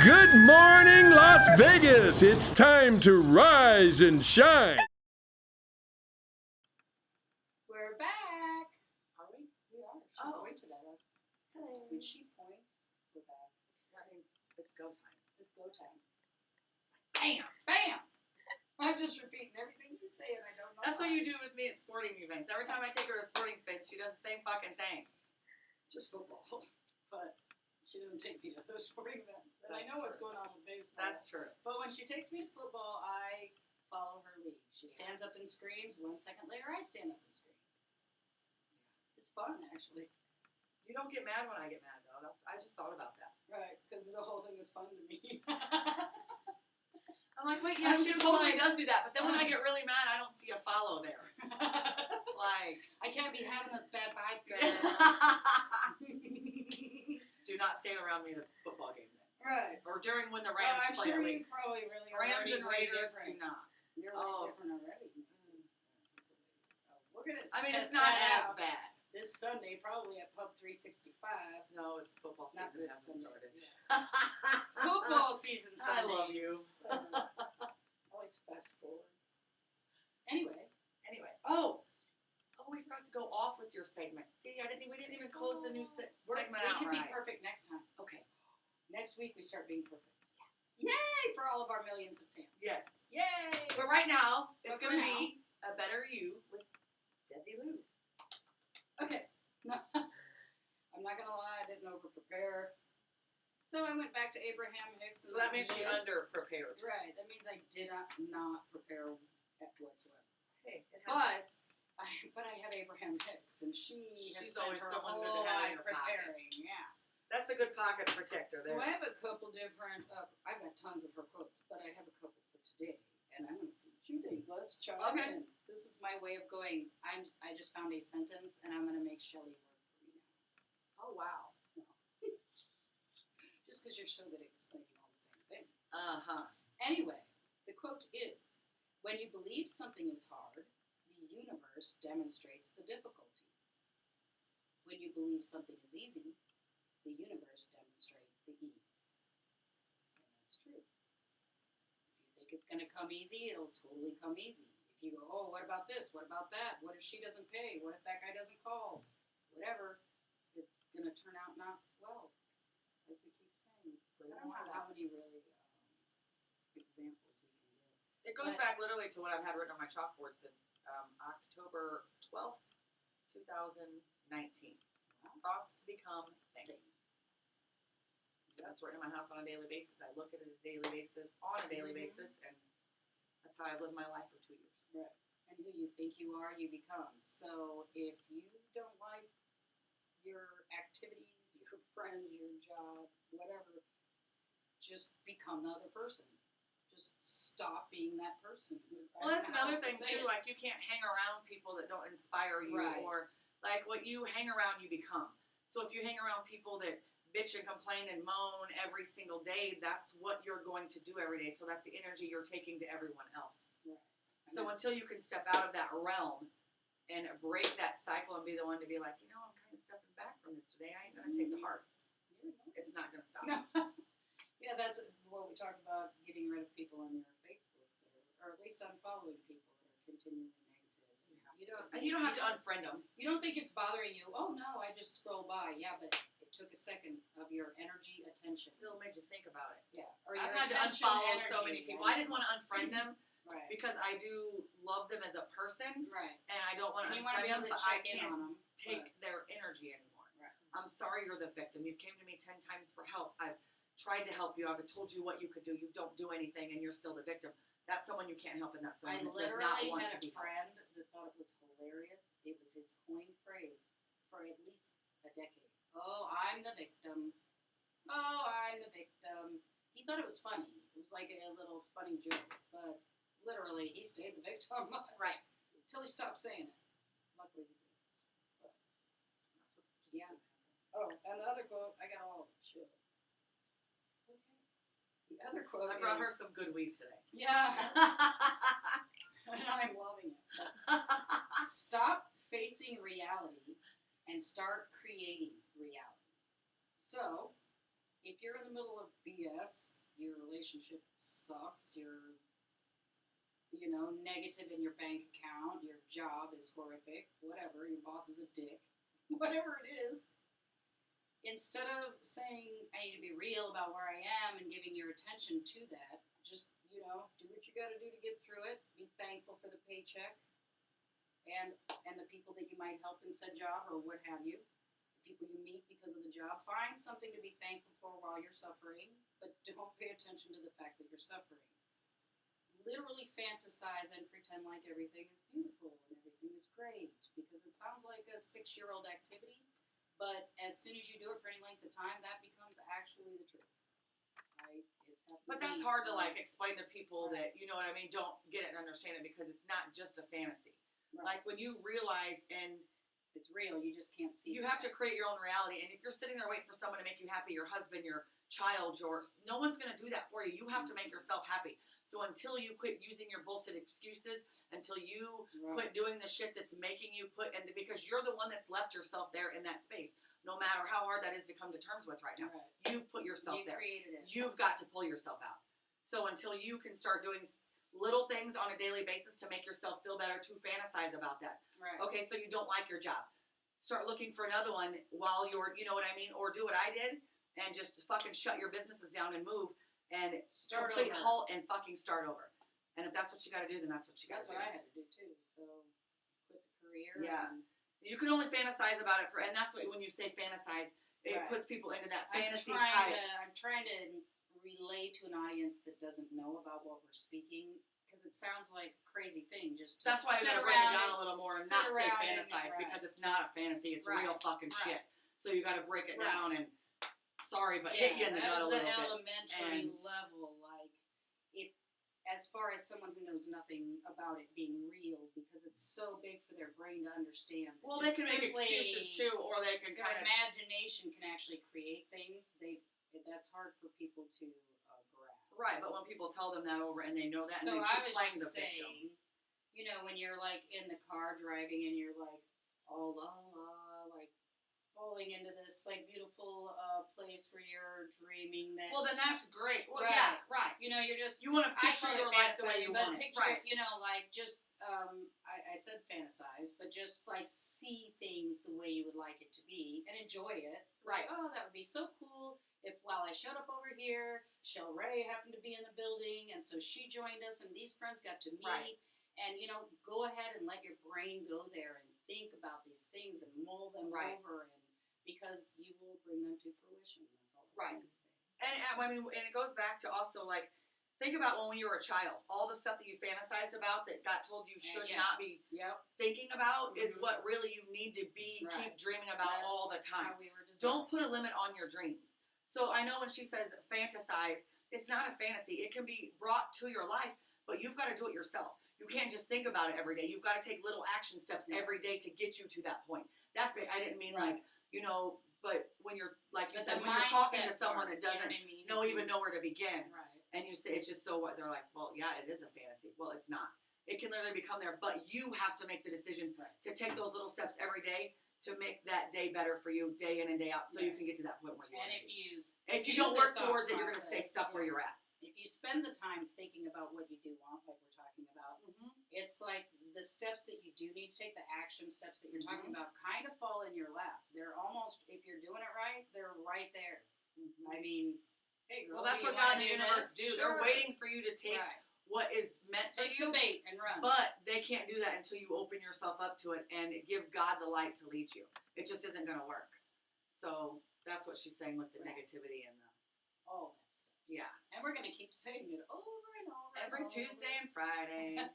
Good morning, Las Vegas. It's time to rise and shine. We're back. Are we? We are. She Oh. pointed at us. Hello. When she points, we're back. That means it's go time. It's go time. Bam! Bam! I'm just repeating everything you say, and I don't know. That's what why. you do with me at sporting events. Every time I take her to sporting events, she does the same fucking thing. Just football, but she doesn't take me to those sporting events. And I That's know what's true. going on with baseball. That's true. But when she takes me to football, I follow her lead. She stands up and screams. 1 second later, I stand up and scream. It's fun, actually. You don't get mad when I get mad, though. I just thought about that. Right, because the whole thing is fun to me. I'm like, wait, yeah, I'm she just totally like- does do that. But then when I get really mad, I don't see a follow there. Like, I can't be having those bad vibes, girl. do not stand around me at a football game then. Right. Or during when the Oh, Rams I'm play sure at you least. probably really are Rams already and way Raiders do different. not. You're Oh. way different already. We're gonna. I mean, test it's not that as out bad. this Sunday, probably at Pub 365. No, it's football Not season this hasn't Sunday. started. Football season I Sundays. love you. I like to fast forward. Anyway, we forgot to go off with your segment. See, we didn't even close the new segment we out can right. be perfect next time. Okay. Next week we start being perfect. Yes. Yay for all of our millions of fans. Yes. Yay. But right now, it's But going to for be a better you with Desi Lou. Okay. No, I'm not gonna lie, I didn't over prepare. So I went back to Abraham Hicks. So that means she missed- under prepared. Right. That means I did not prepare whatsoever. Hey, it happens. But I have Abraham Hicks, and she's She's spent always her someone good whole to have in life your pocket. preparing. Yeah. That's a good pocket protector So there. I have a couple different. I've got tons of her quotes, but I have a couple for today, and I'm gonna see what you think. Let's chime Okay. in. This is my way of going. I just found a sentence, and I'm gonna make Shelley work for me now. Oh, wow. Just because you're so good at explaining all the same things. Uh-huh. Anyway, the quote is, "When you believe something is hard, the universe demonstrates the difficulty. When you believe something is easy, the universe demonstrates the ease." And that's true. it's going to come easy, it'll totally come easy. If you go, oh, what about this? What about that? What if she doesn't pay? What if that guy doesn't call? Whatever, it's going to turn out not well, like we keep saying. I don't know how many really examples we can give. It goes back literally to what I've had written on my chalkboard since October 12th, 2019. Wow. Thoughts become things. That's written in my house on a daily basis. I look at it on a daily basis, and that's how I've lived my life for 2 years. Right. And who you think you are, you become. So if you don't like your activities, your friends, your job, whatever, just become the other person. Just stop being that person. Well, that's another thing too. Like, you can't hang around people that don't inspire you, Right. or like what you hang around, you become. So if you hang around people that bitch and complain and moan every single day, that's what you're going to do every day. So that's the energy you're taking to everyone else. Right. So until you can step out of that realm and break that cycle and be the one to be like, you know, I'm kind of stepping back from this today. I ain't gonna take the heart. It's not gonna stop. No. Yeah, that's what we talked about, getting rid of people on your Facebook, or at least unfollowing people that are continually negative. You don't have to unfriend them. You don't think it's bothering you. Oh no, I just scroll by. Yeah, but it took a second of your energy, attention. Still made you think about it. Yeah. Or I've your had to attention, unfollow so energy, many people. right? I didn't want to unfriend them Right. because I do love them as a person, Right. and I don't want to And you want to unfriend be able them, to but I check in can't on them. take their energy anymore. Right. I'm sorry you're the victim. You came to me 10 times for help. I've tried to help you. I've told you what you could do. You don't do anything, and you're still the victim. That's someone you can't help, and that's I someone that does not literally want had to a be friend helped. that thought it was hilarious. It was his coin phrase for at least a decade. Oh, I'm the victim. Oh, I'm the victim. He thought it was funny. It was like a little funny joke, but literally he stayed the victim. Right. Until he stopped saying it. Luckily he did. But, That's what's just yeah. gonna happen. Oh, and the other quote, I got all of it. Chill. Okay. The other quote I brought her is, some good weed today. yeah, and I'm loving it. Stop facing reality and start creating reality. So, if you're in the middle of BS, your relationship sucks, you're, negative in your bank account, your job is horrific, whatever, your boss is a dick, whatever it is, instead of saying, I need to be real about where I am and giving your attention to that, just, do what you got to do to get through it. Be thankful for the paycheck and the people that you might help in said job or what have you. The people you meet because of the job. Find something to be thankful for while you're suffering, but don't pay attention to the fact that you're suffering. Literally fantasize and pretend like everything is beautiful and everything is great, because it sounds like a 6-year-old activity, but as soon as you do it for any length of time, that becomes actually the truth. Right? But that's hard to explain to people that, you know what I mean, don't get it and understand it, because it's not just a fantasy. Right. Like, when you realize and It's real, you just can't see you it. have to create your own reality, and if you're sitting there waiting for someone to make you happy, your husband, your child, no one's going to do that for you. You have to make yourself happy. So until you quit using your bullshit excuses, until you quit doing the shit that's making you because you're the one that's left yourself there in that space, no matter how hard that is to come to terms with right now. Right. You've put yourself You there. created it. You've got to pull yourself out. So until you can start doing little things on a daily basis to make yourself feel better, to fantasize about that. Right. Okay, so you don't like your job. Start looking for another one while you're, you know what I mean? Or do what I did and just fucking shut your businesses down and move and complete halt and fucking start over. And if that's what you got to do, then that's what you got to do. That's what I had to do too. So quit the career. Yeah. And You can only fantasize about it and that's what, when you say fantasize, it Right. puts people into that fantasy I'm type. trying to relay to an audience that doesn't know about what we're speaking, because it sounds like a crazy thing. Just to That's why I sit gotta break it around down and a little more and sit not say around and- fantasize, right. because it's not a fantasy, it's Right. real fucking Right. shit. So you gotta break it Right. down and, sorry, but Yeah, hit you in the gut a that's little the bit. elementary And- level. Like, if as far as someone who knows nothing about it being real, because it's so big for their brain to understand. Well, they just can make simply excuses too, or they can Their kind of. imagination can actually create things. That's hard for people to grasp. Right, but when people tell them that over and they know that So and they I keep was playing the just victim. saying, when you're like in the car driving and you're like all la la, like falling into this like beautiful place where you're dreaming that. Well, then that's great. Well, Right. yeah, right. You know, you're just. You want to I picture call your it life the way fantasizing, you but want it. picture, Right. you know, like just I said fantasize, but just like see things the way you would like it to be and enjoy it. Right. Like, oh, that would be so cool if while I showed up over here, SHELLRAY happened to be in the building, and so she joined us, and these friends got to meet. Right. And you know, go ahead and let your brain go there and think about these things and mull them Right. over, and because you will bring them to fruition. That's all I'm Right. trying to say. And I mean, and it goes back to also like, think about when you were a child. All the stuff that you fantasized about that got told you should Yeah. not be Yep. thinking about is Mhm. what really you need to be Right. keep dreaming about all the That's time. how we were designed. Don't put a limit on your dreams. So I know when she says fantasize, it's not a fantasy. It can be brought to your life, but you've got to do it yourself. You can't just think about it every day. You've got to take little action steps Yeah. every day to get you to that point. That's big. I didn't mean Right. like, you know, but when you're, like you But said, the when you're talking to mindset someone part, that doesn't you know what I mean? know even know where to begin, Right. and you say it's just so what, they're like, well, yeah, it is a fantasy. Well, it's not. It can literally become there, but you have to make the decision Right. to take those little steps every day to make that day better for you day in and day out, so you Right. can get to that point where you want And to if be. you If you do don't the work thought towards it, you're going to stay process, stuck where yeah. you're at. if you spend the time thinking about what you do want, like we're talking about, it's like the steps that you do need to take, the action steps that you're talking Mhm. about, kind of fall in your lap. They're almost, if you're doing it right, they're right there. I mean, hey girl, Well, that's do you what God and wanna the do universe this? do. Sure. They're waiting for you to take Right. what is meant for Take you, the bait and run. but they can't do that until you open yourself up to it and give God the light to lead you. It just isn't going to work. So that's what she's saying with the Right. negativity and the, All that stuff. yeah. And we're going to keep saying it over and over. Every and over. Tuesday and Friday.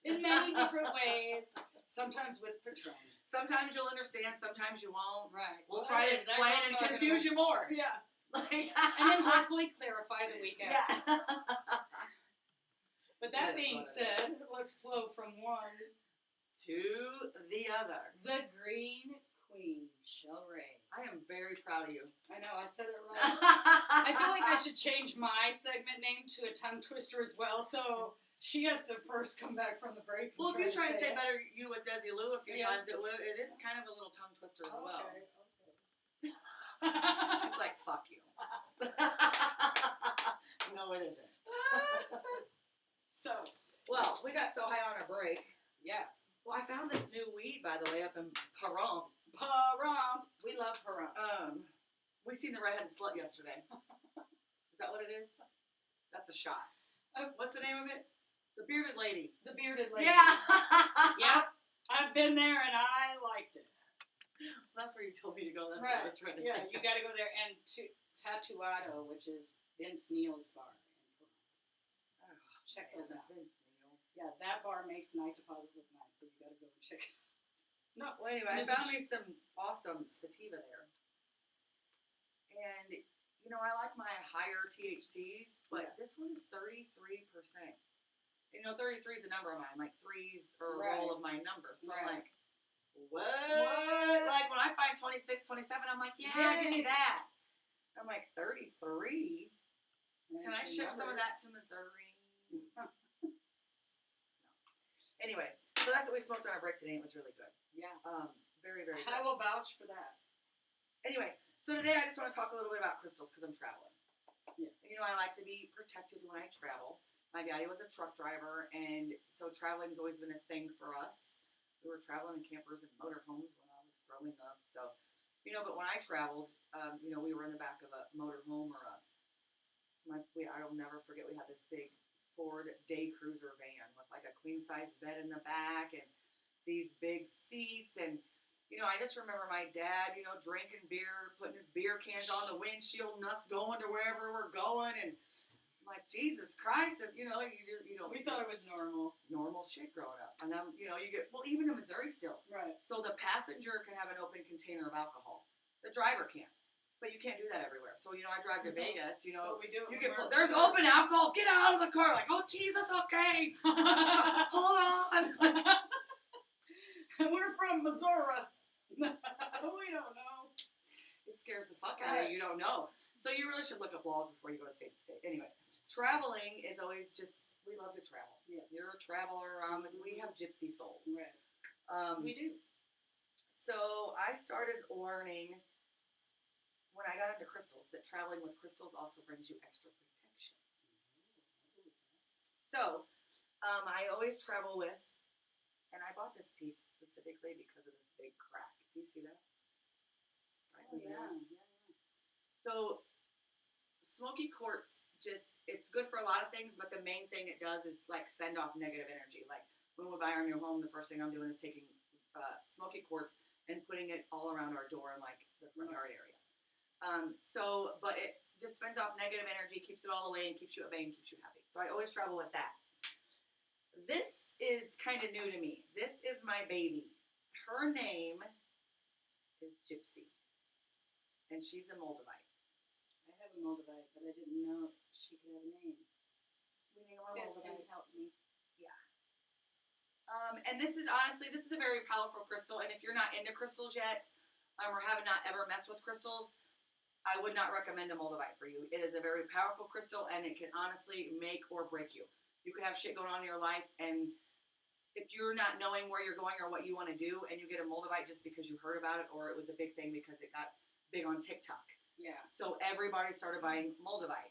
In many different ways. Sometimes with Patron. Sometimes you'll understand, sometimes you won't. Right. We'll Well, try to hey, is that explain what I'm and talking confuse you more. about? Yeah. Like, And then hopefully clarify the week after. yeah. But that That's being what it said, let's flow from one. To the other. The Green Queen, SHELLRAY. I am very proud of you. I know, I said it right. I feel like I should change my segment name to a tongue twister as well, so she has to first come back from the break. And Well, if you try to say it. better you with Desi Lou a few Yeah. times, it is kind of a little tongue twister as well. Okay. She's like, fuck you. No, it isn't. So, Well, we got so high on our break. yeah. Well, I found this new weed, by the way, up in Pahrump. Pahrump. We love Pahrump. We seen the redheaded slut yesterday. Is that what it is? That's a shot. What's the name of it? The bearded lady. The bearded lady. Yeah. Yep. I've been there and I liked it. That's where you told me to go. That's Right. what I was trying to Yeah, think you of. got to go there. And to Tatuado, which is Vince Neil's bar. Oh, Check man, those out. Vince Neil. Yeah, that bar makes the night deposit look nice, so you got to go and check it out. No. Well, anyway, I There's found a- me some awesome sativa there. And, you know, I like my higher THCs, but Yeah. this one is 33%. You know, 33 is a number of mine. Like, threes are a Right. roll of my numbers. So I'm Right. like, what? What? Like, when I find 26, 27, I'm like, yeah, give me that. I'm like, 33? Can I ship some of that to Missouri? No. Anyway, so that's what we smoked on our break today. It was really good. Yeah. Very, very good. I will vouch for that. Anyway, so today I just want to talk a little bit about crystals because I'm traveling. Yes. And, you know, I like to be protected when I travel. My daddy was a truck driver, and so traveling's always been a thing for us. We were traveling in campers and motorhomes when I was growing up. So, you know, but when I traveled, you know, we were in the back of a motorhome or I'll never forget, we had this big Ford day cruiser van with like a queen size bed in the back and these big seats. And, you know, I just remember my dad, you know, drinking beer, putting his beer cans on the windshield and us going to wherever we're going. And I'm like, Jesus Christ, this, you know, you don't. We thought it was normal. Normal shit growing up. And then, you know, you get, well, even in Missouri still. Right. So the passenger can have an open container of alcohol. The driver can't. But you can't do that everywhere. So, you know, I drive to No. Vegas, you know. But we do it You when get, we're- there's open alcohol. Get out of the car. Like, oh, Jesus, okay. Hold on. And we're from Missouri. We don't know. It scares the fuck out of you. You don't know. So you really should look up laws before you go state to state. Anyway, traveling is always just, we love to travel. Yeah. You're a traveler. We have gypsy souls. Right. We do. So I started learning when I got into crystals that traveling with crystals also brings you extra protection. So I always travel with, and I bought this piece specifically because of this big crack. Do you see that? Right in the middle. So smoky quartz it's good for a lot of things, but the main thing it does is like fend off negative energy. Like when we buy our new home, the first thing I'm doing is taking smoky quartz and putting it all around our door and like the front yard area. But it just fends off negative energy, keeps it all away, and keeps you at bay and keeps you happy. So I always travel with that. This is kind of new to me. This is my baby. Her name is Gypsy, and she's a Moldavite. I have a Moldavite, but I didn't know she could have a name. We name her You guys can Moldavite. help me. And this is honestly, this is a very powerful crystal. And if you're not into crystals yet, or have not ever messed with crystals, I would not recommend a Moldavite for you. It is a very powerful crystal, and it can honestly make or break you. You could have shit going on in your life, and if you're not knowing where you're going or what you want to do, and you get a Moldavite just because you heard about it, or it was a big thing because it got big on TikTok. Yeah. So everybody started buying Moldavite.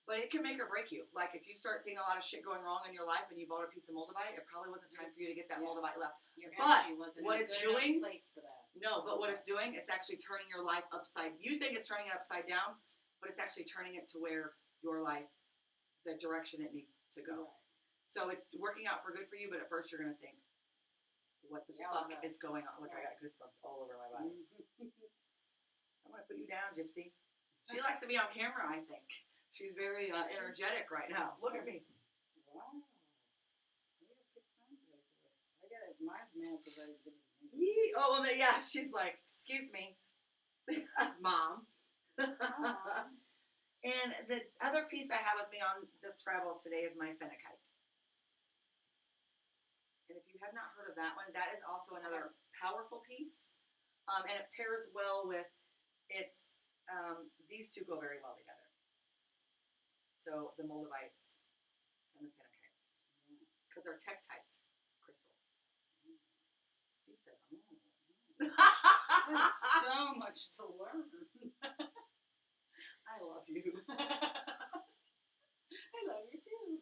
But it can make or break you. Like if you start seeing a lot of shit going wrong in your life and you bought a piece of Moldavite, it probably wasn't time for you to get that Moldavite left. Your But energy wasn't what in a it's good enough doing- place for that. No, but what it's doing, it's actually turning your life upside. You think it's turning it upside down, but it's actually turning it to where your life, the direction it needs to go. Right. So it's working out for good for you, but at first you're going to think, what the Yowza. fuck is going on? Look, I got goosebumps all over my body. I'm going to put you down, Gypsy. She likes to be on camera, I think. She's very energetic right now. Look at me. Wow. I got it. Mine's mad because I didn't. Yee. Oh, well, yeah, she's like, excuse me, Mom. And the other piece I have with me on this travels today is my phenakite. And if you have not heard of that one, that is also another powerful piece. And it pairs well with its, these two go very well together. So the Moldavite and the phenakite. Because they're tektite crystals. You said, There's so much to learn. I love you. I love you too.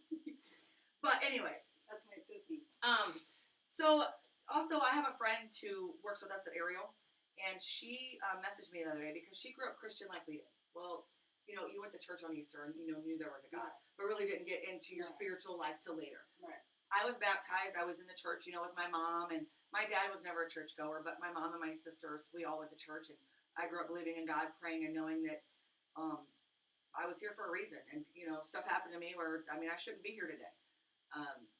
But anyway, That's my sissy. so also I have a friend who works with us at Ariel, and she messaged me the other day because she grew up Christian like we did. Well, you know, you went to church on Easter and knew there was a God, but really didn't get into your spiritual life till later. Right. I was baptized. I was in the church, with my mom, and my dad was never a churchgoer, but my mom and my sisters, we all went to church, and I grew up believing in God, praying, and knowing that I was here for a reason, and stuff happened to me where I shouldn't be here today.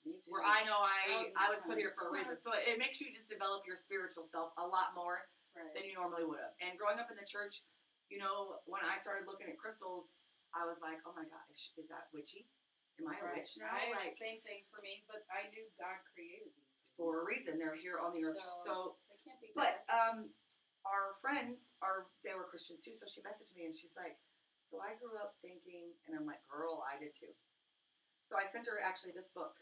Me too. Where I know I was put here Thousands of for a reason, so it makes you just develop your spiritual self a lot more Right. than you normally would have. And growing up in the church, when I started looking at crystals, I was like, oh my gosh, is that witchy? Am I a witch now? Same thing for me, but I knew God created these things. For a reason, they're here on the earth. So they can't be but bad. our friends they were Christians too, so she messaged me and she's like, so I grew up thinking, and I'm like, girl, I did too. So I sent her actually this book,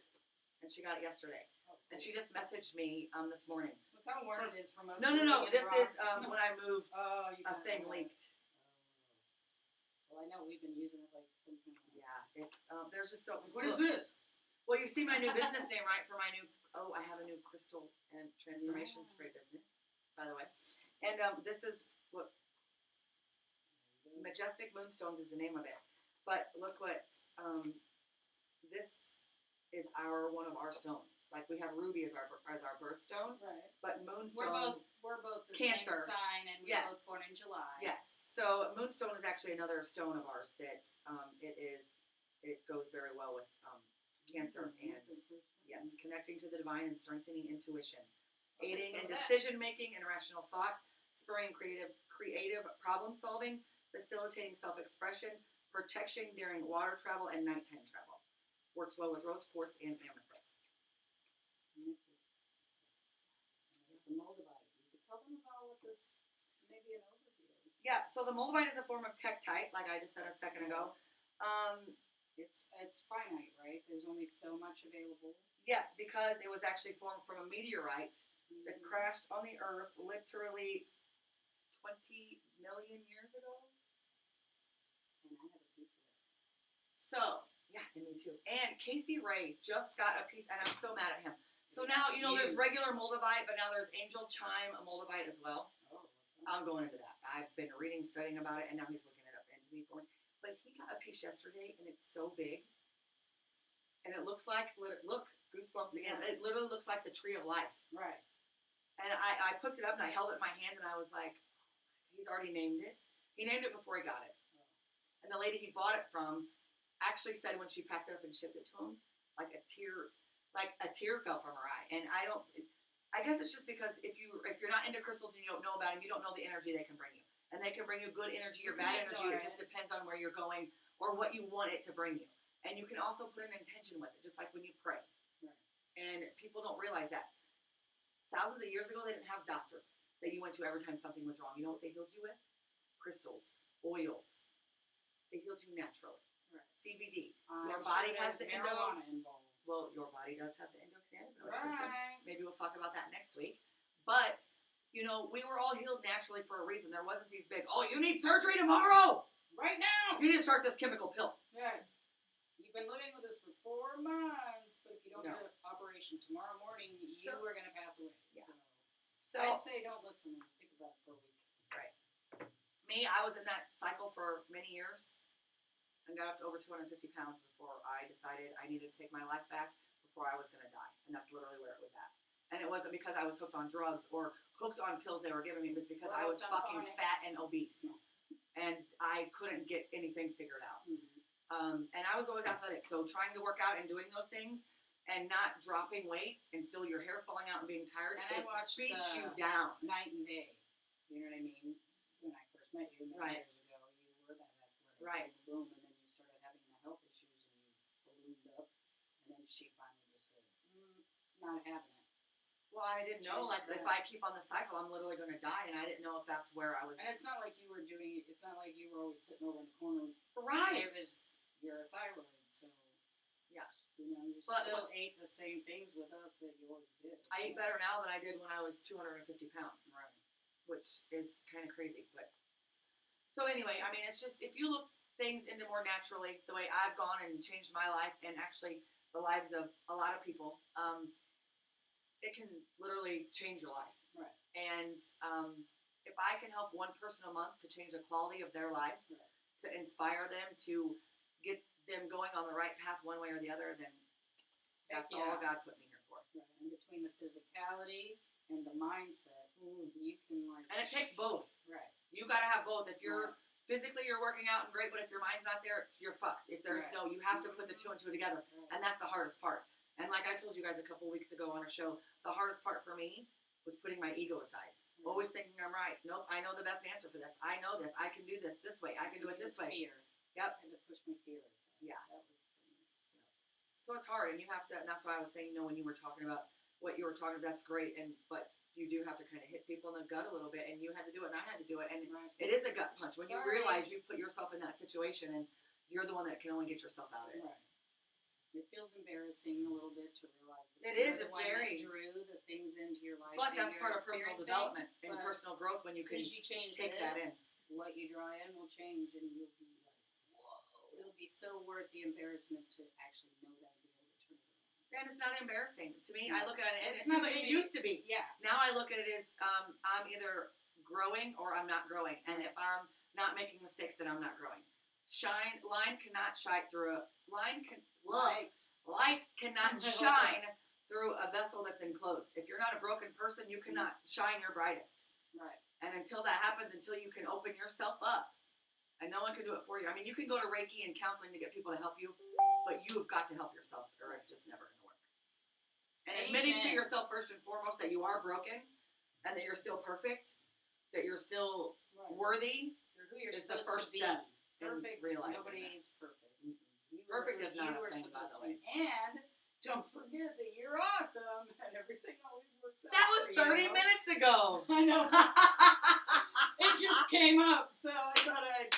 and she got it yesterday. And she just messaged me this morning. Look how warm it is from us. No. living in This is rocks. when I moved. Oh, you A got thing it. leaked. Well, I know we've been using it like some kind of. Yeah, it's there's just so. What is this? Well, you see my new business name, right? For my new. Oh, I have a new crystal and transformation spray business, by the way. And this is what Majestic Moonstones is the name of it. But look what this is one of our stones. Like we have ruby as our birthstone, Right. but moonstone. We're both the Cancer. same sign, and we're Yes. both born in July. Yes. So moonstone is actually another stone of ours that it goes very well with Cancer and yes, connecting to the divine and strengthening intuition, aiding in decision making and rational thought, spurring creative problem solving, facilitating self expression, protection during water travel and nighttime travel. Works well with rose quartz and amethyst. The Moldavite. You could tell them about what this, maybe an overview. Yeah, so the moldavite is a form of tektite, like I just said a second ago. It's finite, right? There's only so much available. Yes, because it was actually formed from a meteorite that crashed on the Earth literally 20 million years ago. And I have a piece of it. So, yeah, and me too. And Casey Ray just got a piece, and I'm so mad at him. So now, you know, there's regular moldavite, but now there's angel chime moldavite as well. Oh, I'm going into that. I've been reading, studying about it, and now he's looking it up into me for me. But he got a piece yesterday, and it's so big. And it looks like, look, goosebumps again. Yeah. It literally looks like the tree of life. right. And I picked it up, and I held it in my hand, and I was like, he's already named it. He named it before he got it. And the lady he bought it from actually said when she packed it up and shipped it to him, like a tear fell from her eye. And I guess it's just because if you're not into crystals and you don't know about them, you don't know the energy they can bring you. And they can bring you good energy or bad energy. It just depends on where you're going or what you want it to bring you. And you can also put an intention with it, just like when you pray. Right. And people don't realize that. Thousands of years ago, they didn't have doctors that you went to every time something was wrong. You know what they healed you with? Crystals, oils. They healed you naturally. Right. CBD. I'm Your body sure has there's the marijuana involved. Well, your body does have the endocannabinoid system. Right. Maybe we'll talk about that next week. But, you know, we were all healed naturally for a reason. There wasn't these big, oh, you need surgery tomorrow. Right now. You need to start this chemical pill. Right. You've been living with us for 4 months, but if you don't No. get an operation tomorrow morning, you So- are going to pass away. Yeah. So, So, I'd say don't listen and think about it for a week. me, I was in that cycle for many years and got up to over 250 pounds before I decided I needed to take my life back before I was going to die. And that's literally where it was at. And it wasn't because I was hooked on drugs or hooked on pills they were giving me. It was because I was Hooked on fucking phonics. fat and obese. And I couldn't get anything figured out. And I was always athletic. So trying to work out and doing those things and not dropping weight and still your hair falling out and being tired, And I it watched beats the you down. Night and day. You know what I mean? When I first met you many Right. years ago, you were that athletic Right. balloon, and then you started having the health issues and you ballooned up. And then she finally just said, not having it. Well, I didn't know, like, if I keep on the cycle, I'm literally going to die, and I didn't know if that's where I was. And it's not like you were doing, it's not like you were always sitting over in the corner. Right. It was your thyroid, so. Yeah. You know, you But- still ate the same things with us that you always did. I eat better now than I did when I was 250 pounds, Right. which is kind of crazy. But so anyway, I mean, it's just if you look things into more naturally, the way I've gone and changed my life and actually the lives of a lot of people, it can literally change your life. Right. And if I can help one person a month to change the quality of their life, Right. to inspire them, to get them going on the right path one way or the other, then Heck that's all yeah. God put me here for. Right. And between the physicality and the mindset, you can like. And it takes both. Right. You got to have both. If you're physically you're working out and great, but if your mind's not there, you're fucked. If there's Right. you have to put the two and two together, and that's the hardest part. And like I told you guys a couple weeks ago on a show, the hardest part for me was putting my ego aside. Always thinking I'm right. Nope, I know the best answer for this. I know this. I can do this way. I can do it this way. Fear. Yep. I had to push my fear aside. Yeah. That was for me. So it's hard, and you have to. And that's why I was saying, when you were talking about what you were talking about, that's great. But you do have to kind of hit people in the gut a little bit, and you had to do it, and I had to do it, and Right. it is a gut punch when you Sorry. realize you put yourself in that situation, and you're the one that can only get yourself out of it. Right. It feels embarrassing a little bit to realize that It you're is, the it's one very- that drew the things into your life. But and that's you're part of personal experiencing, development and but personal growth when you as soon can as you change take this, that in. what you draw in will change, and you'll be like, whoa! It'll be so worth the embarrassment to actually know that and be able to turn it around. And it's not embarrassing to me. I look at it, and It's not it to me. used to be. Yeah. Now I look at it as I'm either growing or I'm not growing, and if I'm not making mistakes, then I'm not growing. Light cannot shine through a light cannot shine through a vessel that's enclosed. If you're not a broken person, you cannot shine your brightest. Right. And until that happens, until you can open yourself up, and no one can do it for you. I mean, you can go to Reiki and counseling to get people to help you, but you've got to help yourself, or it's just never going to work. And admitting to Amen. yourself first and foremost that you are broken, and that you're still perfect, that you're still Right. worthy, You're who you're is the supposed first to be. step in Perfect. realizing Nobody that. is perfect. Mm-mm. You are Perfect who is not you a are thing, by supposed the to be. And don't forget that you're awesome, and everything always works out. That was for 30 you. minutes ago. I know. It just came up, so I thought it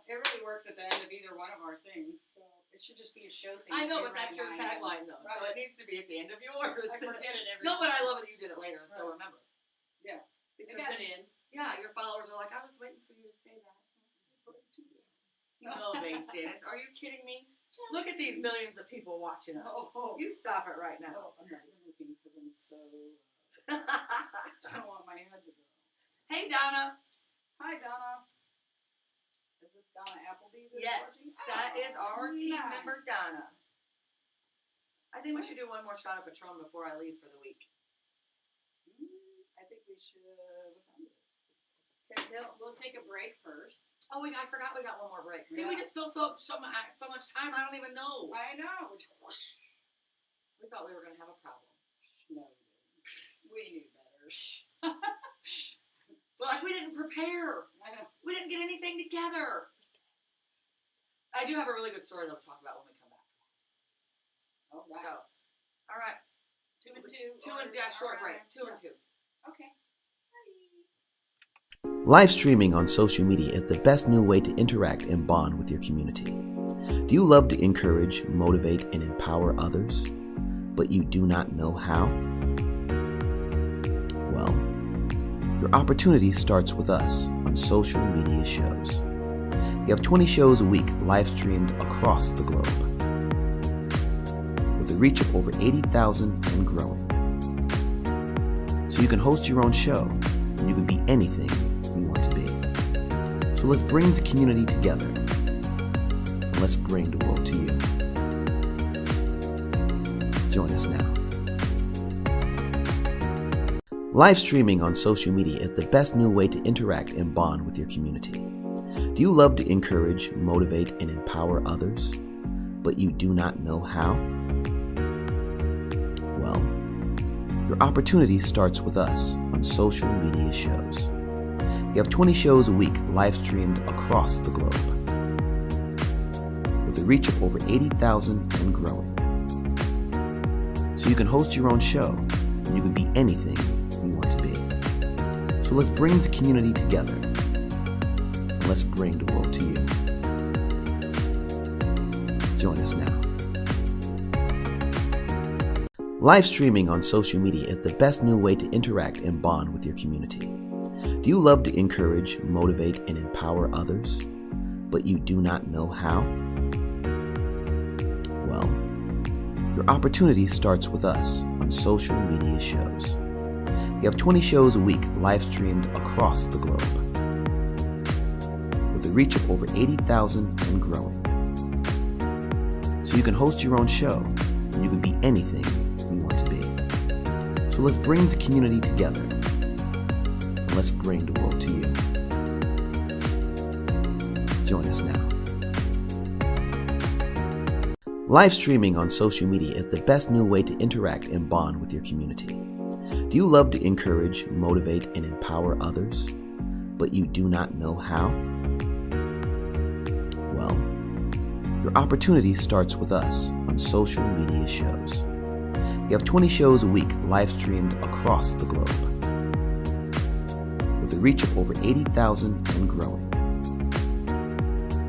really works at the end of either one of our things. So it should just be a show thing. I know, to but do that's right your now. tagline, though, so Right. it needs to be at the end of yours. I forget it every No, time. but I love that you did it later, so still remember. Yeah. Because got then, yeah, your followers are like, I was waiting for you to say that. No, they didn't. Are you kidding me? Look at these millions of people watching us. Oh, You stop it right now. I'm not even looking because I'm so. I don't want my head to go. Hey, Donna. Hi, Donna. Is this Donna Appleby? Yes, that is our team nice. member, Donna. I think we should do one more shot of Patron before I leave for the week. I think we should. What time is it? We'll take a break first. Oh, I forgot we got one more break. See, Yeah. we just fill so much time. I don't even know. I know. We thought we were going to have a problem. No, we knew better. Like, we didn't prepare. I know. We didn't get anything together. I do have a really good story that we'll talk about when we come back. All right. So, all right. 2 and 2. Short break. 2 and 2. Okay. Live streaming on social media is the best new way to interact and bond with your community. Do you love to encourage, motivate, and empower others, but you do not know how? Well, your opportunity starts with us on social media shows. We have 20 shows a week live streamed across the globe, with a reach of over 80,000 and growing. So you can host your own show, and you can be anything you want to be. So let's bring the community together, and let's bring the world to you. Join us now. Live streaming on social media is the best new way to interact and bond with your community. Do you love to encourage, motivate, and empower others, but you do not know how? Well, your opportunity starts with us on social media shows. We have 20 shows a week live streamed across the globe, with a reach of over 80,000 and growing. So you can host your own show, and you can be anything you want to be. So let's bring the community together, and let's bring the world to you. Join us now. Live streaming on social media is the best new way to interact and bond with your community. Do you love to encourage, motivate, and empower others, but you do not know how? Well, your opportunity starts with us on social media shows. We have 20 shows a week live streamed across the globe, with a reach of over 80,000 and growing. So you can host your own show, and you can be anything you want to be. So let's bring the community together, and let's bring the world to you. Join us now. Live streaming on social media is the best new way to interact and bond with your community. Do you love to encourage, motivate, and empower others, but you do not know how? Well, your opportunity starts with us on social media shows. We have 20 shows a week live streamed across the globe, with a reach of over 80,000 and growing.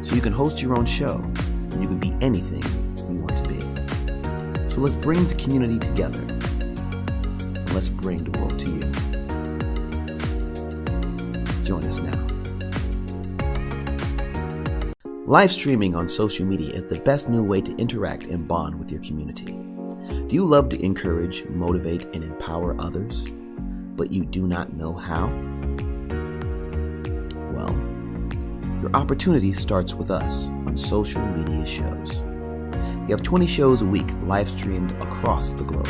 So you can host your own show, and you can be anything you want to be. So let's bring the community together, and let's bring the world to you. Join us now. Live streaming on social media is the best new way to interact and bond with your community. Do you love to encourage, motivate, and empower others, but you do not know how? Well, your opportunity starts with us on social media shows. We have 20 shows a week live streamed across the globe,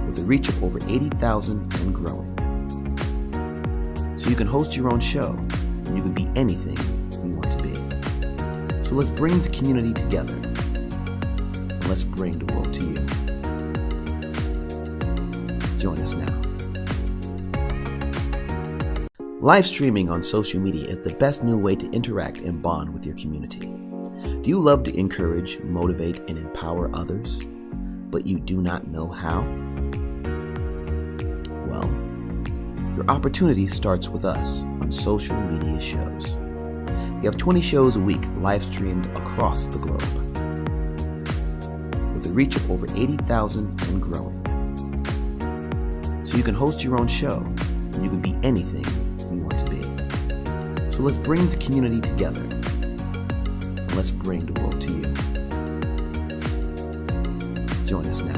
with a reach of over 80,000 and growing. So you can host your own show, and you can be anything you want to be. So let's bring the community together, and let's bring the world to you. Join us now. Live streaming on social media is the best new way to interact and bond with your community. Do you love to encourage, motivate, and empower others, but you do not know how? Well, your opportunity starts with us on social media shows. We have 20 shows a week live streamed across the globe, with a reach of over 80,000 and growing. So you can host your own show, and you can be anything you want to be. So let's bring the community together, and let's bring the world to you. Join us now.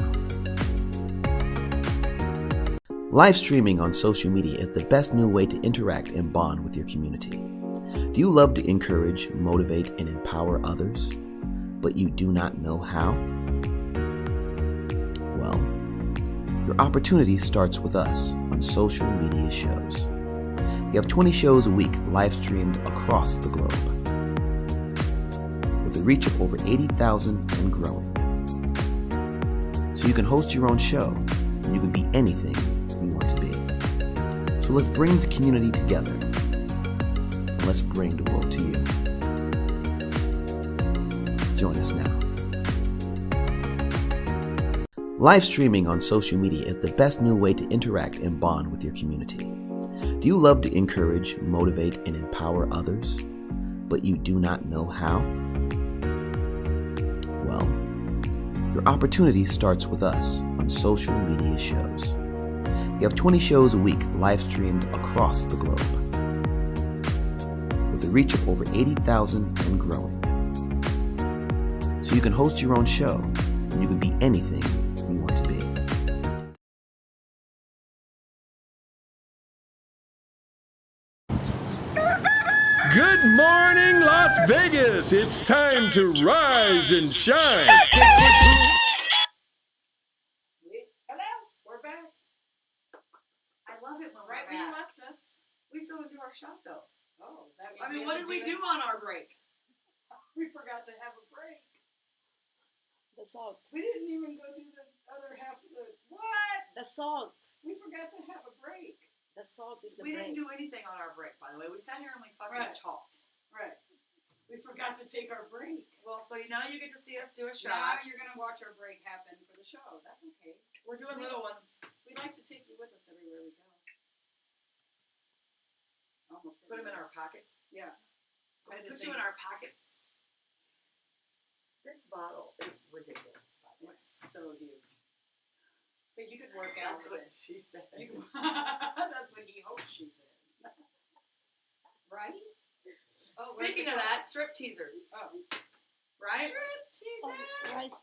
Live streaming on social media is the best new way to interact and bond with your community. Do you love to encourage, motivate, and empower others, but you do not know how? Well, your opportunity starts with us on social media shows. We have 20 shows a week live streamed across the globe, with a reach of over 80,000 and growing. So you can host your own show, and you can be anything you want to be. So let's bring the community together, and let's bring the world to you. Join us now. Live streaming on social media is the best new way to interact and bond with your community. Do you love to encourage, motivate, and empower others, but you do not know how? Well, your opportunity starts with us on social media shows. We have 20 shows a week live streamed across the globe, with a reach of over 80,000 and growing. So you can host your own show, and you can be anything you want to be. Good morning, Las Vegas. It's time to rise and shine. Hello, we're back. I love it when Right we're where you back. left us. We still didn't do our shot though. Oh, that means I mean, have what to did we do it. on our break? We forgot to have a break. The salt. We didn't even go do the other half of the what? The salt. We forgot to have a break. The salt is the We break. didn't do anything on our break, by the way. We sat here and we fucking Right. talked. Right. We forgot to take our break. Well, so now you get to see us do a Now shot. you're gonna watch our break happen for the show. That's okay. We're doing little ones. We like to take you with us everywhere we go. Almost. Put them in everywhere. our pockets. Yeah. Put I did you think- in our pockets. This bottle is ridiculous, by the way. It's so huge. So you could work out That's with what it. she said. You can, that's what he hopes she said. Right? Oh, where's Speaking the of that, cards? strip teasers, Oh. right? Strip Oh, teasers. rise,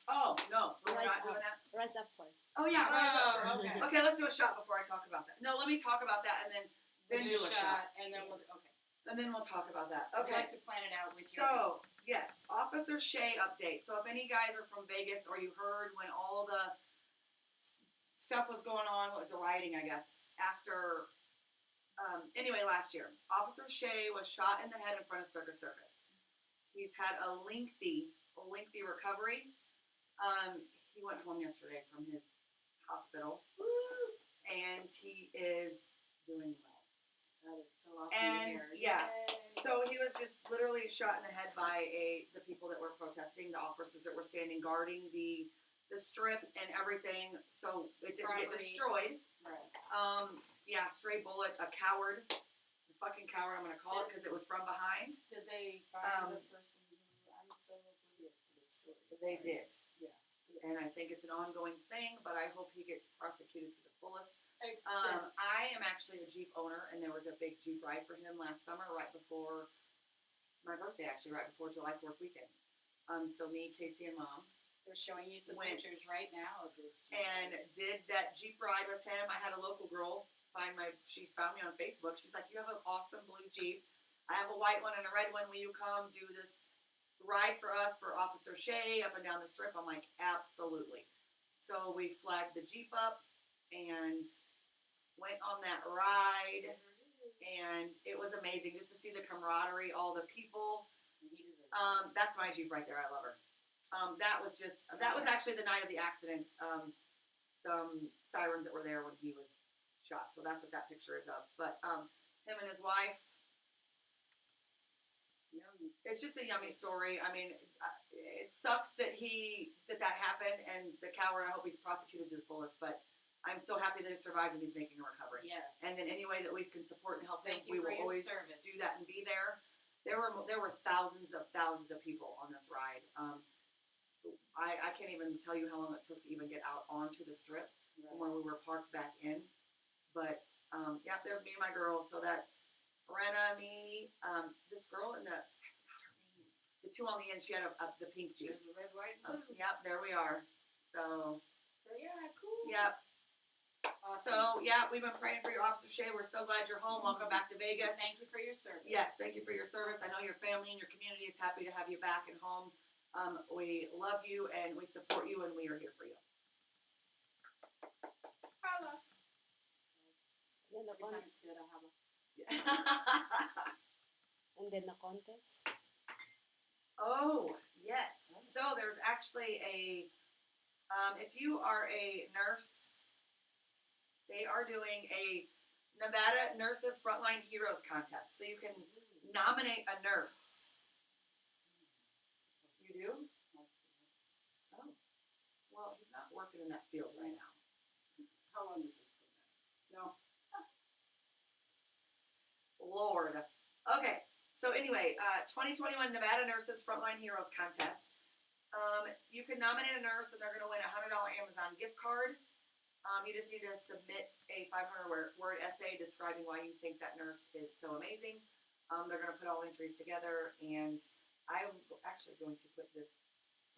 Oh, no, we're rise not up. doing that. Rise up first. Oh, yeah, rise up Oh, first. okay. Okay, let's do a shot before I talk about that. No, let me talk about that and then do a shot. and then we'll okay. And then we'll talk about that. I'd Okay. like to plan it out with you. So, yes, Officer Shea update. So if any guys are from Vegas or you heard when all the stuff was going on with the rioting, I guess, after, anyway, last year, Officer Shea was shot in the head in front of Circus Circus. He's had a lengthy recovery. He went home yesterday from his hospital, and he is doing well. That is so awesome And, to hear. yeah, Yay. So he was just literally shot in the head by the people that were protesting, the officers that were standing guarding the strip and everything. So it didn't get Property. destroyed. Right. Yeah, stray bullet, a coward, a fucking coward. I'm gonna call it because it was from behind. Did they find the Um, person who? I'm so oblivious to the story. They did, Yeah. and I think it's an ongoing thing. But I hope he gets prosecuted to the fullest. Extent. I am actually a Jeep owner, and there was a big Jeep ride for him last summer, right before my birthday, actually, right before July 4th weekend. So me, Casey, and Mom They're showing you some went pictures right now of this. and did that Jeep ride with him. I had a local girl she found me on Facebook. She's like, you have an awesome blue Jeep. I have a white one and a red one. Will you come do this ride for us for Officer Shea up and down the strip? I'm like, absolutely. So we flagged the Jeep up and went on that ride, and it was amazing just to see the camaraderie, all the people. That's my Jeep right there. I love her. That was actually the night of the accident. Some sirens that were there when he was shot. So that's what that picture is of. But him and his wife, it's just a yummy story. I mean, it sucks that that happened, and the coward, I hope he's prosecuted to the fullest, but I'm so happy that he survived and he's making a recovery. Yes. And then any way that we can support and help him, Thank you we for will your always service. do that and be there. There were thousands of people on this ride. I can't even tell you how long it took to even get out onto the strip from where we were parked back in. But yeah, there's me and my girls. So that's Brenna, me, this girl in the I forgot her name. The two on the end. She had the pink Jeep. There's a red, white, and blue. Yep, there we are. So Yeah, cool. yep. Awesome. So yeah, we've been praying for you, Officer Shea. We're so glad you're home. Welcome back to Vegas. Thank you for your service. Yes, thank you for your service. I know your family and your community is happy to have you back and home. We love you and we support you and we are here for you. Holla. Then the Every time it's good, I holla. and then the contest. Oh, yes. So there's actually if you are a nurse, they are doing a Nevada Nurses Frontline Heroes contest. So you can nominate a nurse. You do? Oh. Well, he's not working in that field right now. How long does this go back? No. Lord. Okay. So anyway, 2021 Nevada Nurses Frontline Heroes Contest. You can nominate a nurse and they're going to win a $100 Amazon gift card. You just need to submit a 500-word essay describing why you think that nurse is so amazing. They're going to put all entries together, and I'm actually going to put this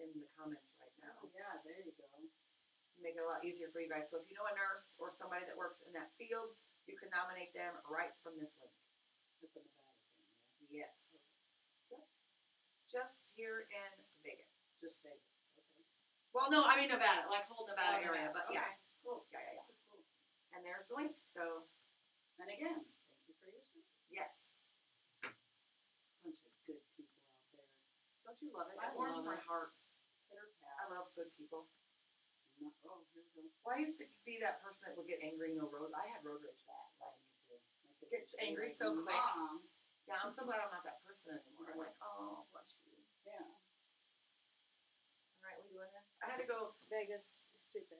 in the comments right now. Oh, yeah, there you go. Make it a lot easier for you guys. So if you know a nurse or somebody that works in that field, you can nominate them right from this link. That's a Nevada thing, yeah. Yes. Yep. Just here in Vegas. Just Vegas. Okay. Well, no, I mean Nevada, like whole Nevada area, Nevada. but Okay. yeah. Cool. Yeah. Cool. And there's the link. So, And again, thank you for your service. yes. Bunch of good people out there. Don't you love it? I It warms love my it. heart. Pitter I pat. love good people. Oh, here we go. Well, I used to be that person that would get angry, I had road rage bad. Like, gets angry so quick. Mom. Yeah, I'm so glad I'm not that person anymore. I'm Right. like, oh, bless you. Yeah. All right, we doing this? I had to go. Vegas stripper.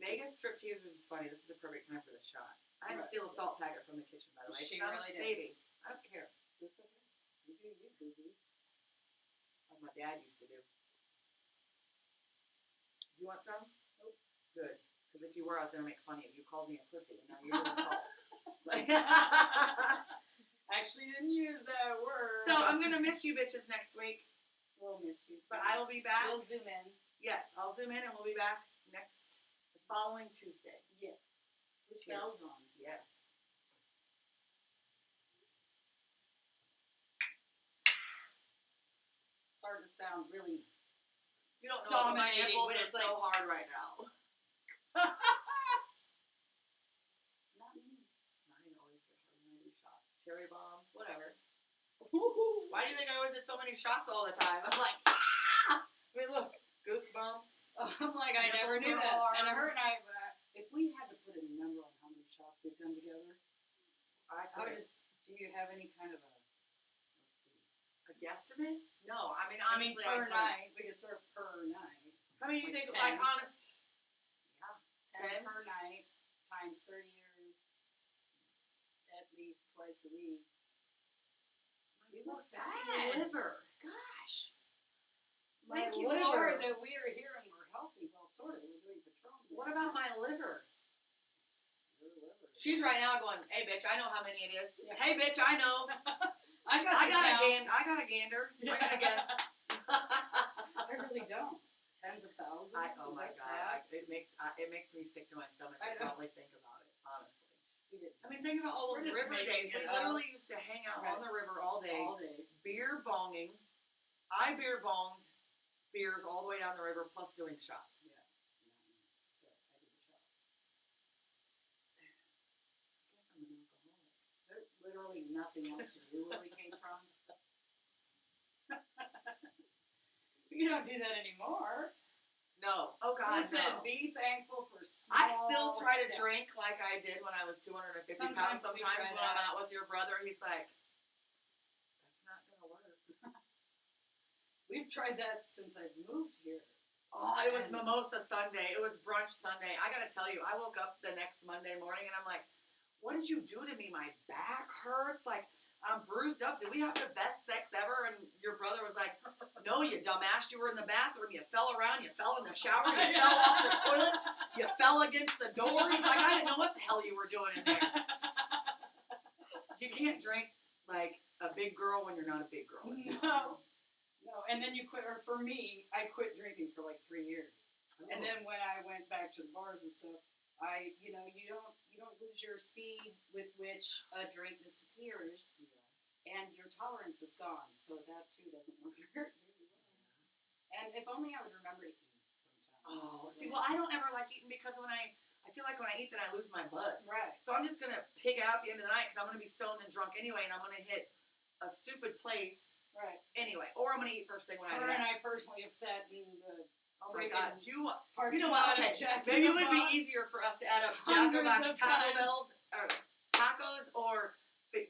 Vegas striptease was just funny. This is the perfect time for the shot. I had to Right. steal a salt packet from the kitchen, by the way. She 'cause I'm really a did. baby. I don't care. That's okay. You do you, boo-boo. Like my dad used to do. Do you want some? Nope. Good. Because if you were, I was going to make fun of you. You called me a pussy, and now you're doing salt. Like, Actually didn't use that word. so I'm going to miss you bitches next week. We'll miss you. But I will be back. We'll zoom in. Yes, I'll zoom in and we'll be back the following Tuesday. Yes. With Cheers. bells on. Yes. Starting to sound really. You don't know, but my Dominating nipples when are it's so like- hard right now. Not me. Mine always get hard when I do shots. Cherry bombs, whatever. Woo-hoo. Why do you think I always did so many shots all the time? I'm like, ah! I mean, look, goosebumps. I'm like, I never Nipples knew are that. hard. And her and I, if we had to put a number on how many shots we've done together, I how could. does, do you have any kind of a, let's see. A guesstimate? No, I mean, I mean, honestly, per couldn't. night. We could start per night. How many do you Like think, 10. like, honest? Yeah. 10 per night times 30 years, at least twice a week. You You look look fat. fat. Liver. Gosh. My Thank you, liver. Lord, that we are here and we're healthy. Well, sort of. We're doing Patron. What about my liver? Your liver? She's right now going, hey, bitch, I know how many it is. Yeah. Hey, bitch, I know. I got I got a count. I got a gander. I got a guess. I really don't. Tens of thousands. Oh Is my that god, sad? it makes me sick to my stomach I to know. probably think about it. Honestly, We didn't. I mean, think about all We're those just river making days. We it up. literally used to hang out on Right. the river all day, All day. beer bonging. I beer bonged beers all the way down the river, plus doing shots. Yeah. But I did the shot. I guess I'm an alcoholic. There's literally nothing else to do where we came from. We don't do that anymore. No, oh god, Listen, no. be thankful for small I still try to steps. drink like I did when I was 250 Sometimes pounds. we Sometimes try when I'm that. out with your brother, he's like, that's not gonna work. We've tried that since I've moved here. Oh, it was And- Mimosa Sunday. It was brunch Sunday. I gotta tell you, I woke up the next Monday morning and I'm like, what did you do to me? My back hurts. Like, I'm bruised up. Did we have the best sex ever? And your brother was like, no, you dumbass. You were in the bathroom. You fell around. You fell in the shower. You fell off the toilet. You fell against the door. He's like, I didn't know what the hell you were doing in there. You can't drink like a big girl when you're not a big girl. No. And then you quit, or for me, I quit drinking for like 3 years. Oh. And then when I went back to the bars and stuff, you don't lose your speed with which a drink disappears, and your tolerance is gone. So that too doesn't work very well. And if only I would remember to eat sometimes. Oh, see, well, I don't ever like eating because I feel like when I eat, then I lose my buzz. Right. So I'm just gonna pig out at the end of the night because I'm gonna be stoned and drunk anyway, and I'm gonna hit a stupid place Right. anyway, or I'm gonna eat first thing when I Her get and up. I personally have sat in the Oh my God! Do you parking know what? lot Okay, at Jack maybe it in the would be Box. easier for us to add up Jack in the Box Hundreds of Taco times. Bells or tacos or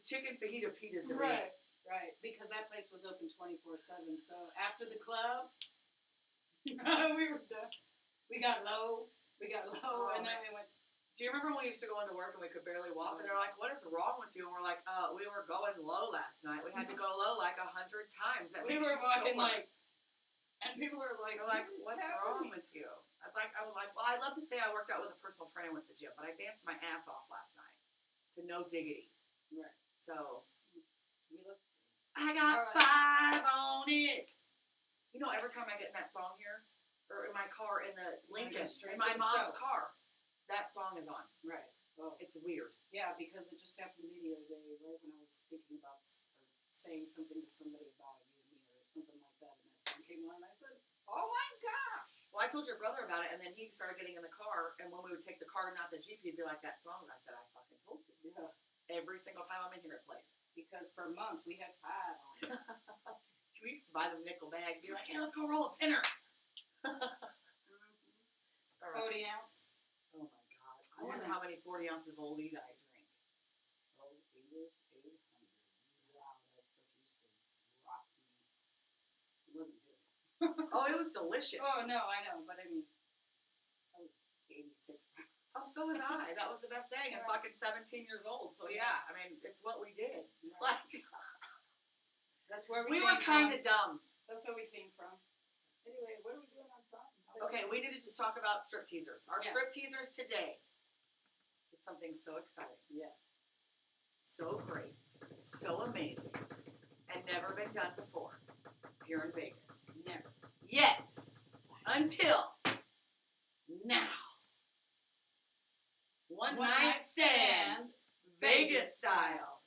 chicken fajita pitas. That we ate. Right. Because that place was open 24/7. So after the club, we were done. We got low, Oh, and then man. we went. Do you remember when we used to go into work and we could barely walk? And they're like, "What is wrong with you?" And we're like, we were going low last night. We had to go low like 100 times. That We makes were you walking sober." like, and people are like, They're like, "What is "What's happening?" wrong with you?" I was like, well, I'd love to say I worked out with a personal trainer with the gym, but I danced my ass off last night to no diggity. Right. So We looked. I got All right. 5 on it. You know, every time I get in that song here, or in my car, in the Lincoln, in straight my to the mom's stove. car, that song is on. Right. Oh. It's weird. Yeah, because it just happened to me the other day, right when I was thinking about or saying something to somebody about me or something like that, and that song came on, and I said, "Oh my gosh!" Well, I told your brother about it, and then he started getting in the car, and when we would take the car, not the Jeep, he'd be like, that song. I said, I fucking told you. Yeah. Every single time I'm in here, it plays. Because for months we had 5 on it. We used to buy them nickel bags. Be like, hey, let's go roll a pinner. All right. 40 ounce. Oh, my God. I wonder how many 40 ounces of Old Eat I drink. Oh, it is 800. Wow, that stuff used to rock me. It wasn't good. Oh, it was delicious. Oh, no, I know, but I mean, I was 86 pounds. Oh, so was I. That was the best thing. And Right. fucking 17 years old. So, yeah, I mean, it's what we did. Right. Like, That's where we came were kind from. of dumb. That's where we came from. Anyway, what are we doing on time? Okay, we need to just talk about strip teasers. Our Yes. strip teasers today is something so exciting, Yes. so great, so amazing, and never been done before here in Vegas. Never. Yet, until now. One night stand, Vegas style.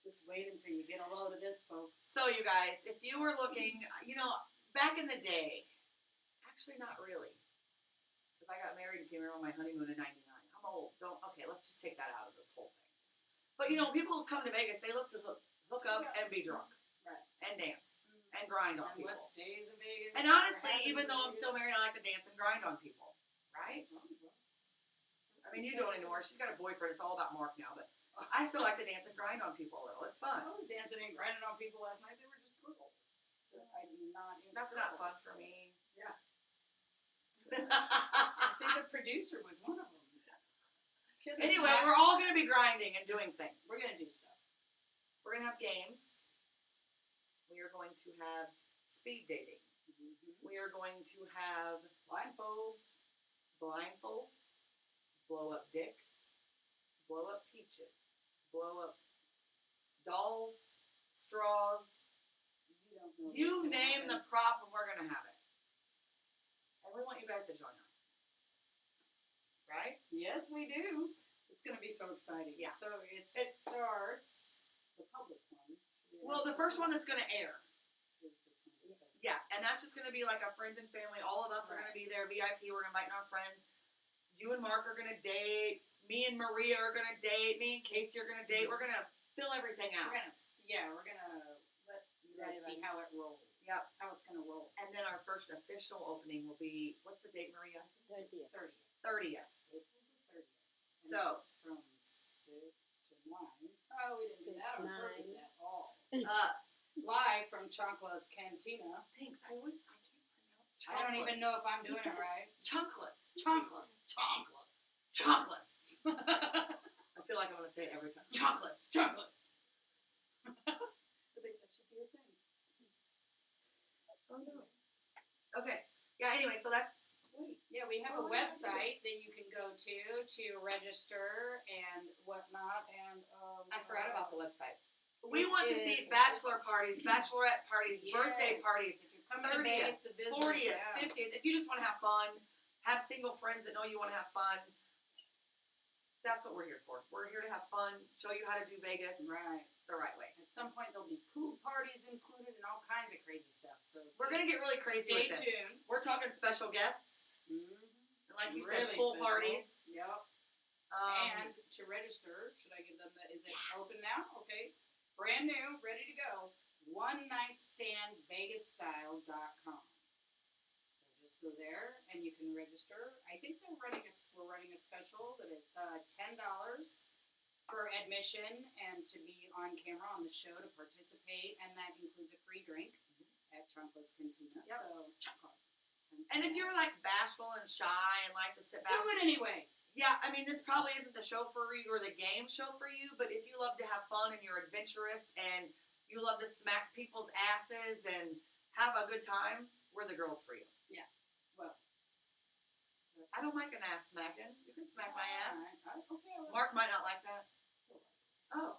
Just wait until you get a load of this, folks. So, you guys, if you were looking, back in the day, actually not really, because I got married and came here on my honeymoon in '99. I'm old. Let's just take that out of this whole thing. But, people come to Vegas, they look to hook up and be drunk. Right. And dance. And grind on And people. what stays in Vegas? And honestly, even though I'm still married, I like to dance and grind on people. Right? I mean, you don't anymore. She's got a boyfriend. It's all about Mark now. But I still like to dance and grind on people a little. It's fun. I was dancing and grinding on people last night. They were just girls. I'm not into That's not girls. fun for me. Yeah. I think the producer was one of them. Anyway, we're all going to be grinding and doing things. We're going to do stuff. We're going to have games. We are going to have speed dating. We are going to have Blindfolds. blow up dicks, blow up peaches, blow up dolls, straws. You don't know. You what's gonna name happen. the prop and we're going to have it. And we want you guys to join us. Right? Yes, we do. It's going to be so exciting. Yeah. So it starts, the public one. Well, the first one that's going to air. is the 25th. Yeah, and that's just going to be like our friends and family. All of us are going to be there, VIP. We're inviting our friends. You and Mark are going to date. Me and Maria are going to date. Me and Casey are going to date. We're going to fill everything out. We're gonna let you guys see how it rolls. Yep. How it's gonna roll. And then our first official opening will be, what's the date, Maria? 30th. 30th. April the 30th. And So. it's from 6 to 9. Oh, we didn't do that on 6, 9. purpose at all. Uh, Live from Chunkless Cantina. thanks. I can't pronounce. I don't even know if I'm doing it right. Chunkless. Chunkless. Chunkless. Chocolates. I feel like I'm gonna say it every time. Chocolates. Chocolates. I think that should be a thing. Oh no. Okay. Yeah. Anyway, so that's. Wait. Yeah, we have a website that you can go to register and whatnot, and I forgot about the website. We It want to see is- bachelor parties, bachelorette parties, birthday Yes. parties, If you're coming to 30th, Vegas to visit, 40th, yeah. 50th. If you just want to have fun, have single friends that know you want to have fun. That's what we're here for. We're here to have fun, show you how to do Vegas Right. the right way. At some point, there'll be pool parties included and all kinds of crazy stuff. So We're gonna get really crazy stay with this. tuned. We're talking special guests, Mm-hmm. and like you said, Really pool special. parties. Yep. And to register, should I give them the? Is it open now? Okay. Brand new, ready to go. OneNightStandVegasStyle.com. So just go there and you can register. I think we're running a special that it's $10 for admission and to be on camera on the show to participate, and that includes a free drink at Chunkless Cantina. Yep. So Chunkless. And if you're like bashful and shy and like to sit back, do it anyway. yeah, I mean, this probably isn't the show for you or the game show for you, but if you love to have fun and you're adventurous and you love to smack people's asses and have a good time, we're the girls for you. Well, I don't like an ass smacking. You can smack my ass. Okay. Mark might not like that. Oh.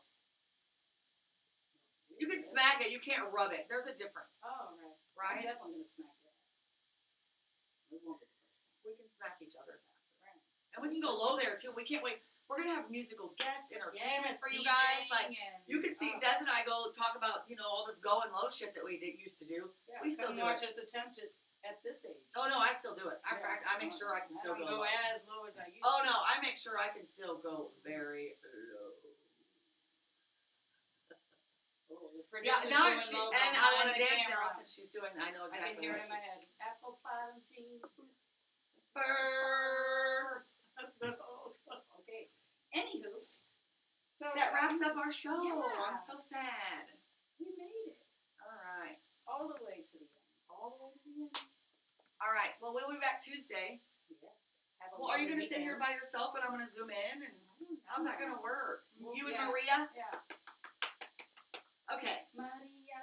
You can smack it, you can't rub it. There's a difference. Oh, right. Right? I'm definitely going to smack your ass. We won't be the first one. We can smack each other's asses. Right. And we can go low there too. We can't wait. We're gonna have musical guest entertainment Yes, for you guys. DJing Like and, you can see Des and I go talk about, all this going low shit that we used to do. Yeah, we still come do watch it. us attempt it at this age. Oh no, I still do it. I Yeah. I make sure I can still don't go go low. as low as I used Oh to. no, I make sure I can still go very low. Oh, the Yeah, producer's now going she low and I behind want to the dance camera. now since she's doing. I know I can exactly hear what it in my she's. head. Apple pie and cheese. Brrr. Okay. Anywho, so That wraps up our show. Yeah. I'm so sad. We made it All right. all the way to the end. All the way to the end. All right. Well, we'll be back Tuesday. Yes. Have a Well, are you lovely going to sit here weekend. by yourself and I'm going to zoom in? And how's that going to work? Well, You and yeah. Maria? Yeah. Okay. Maria.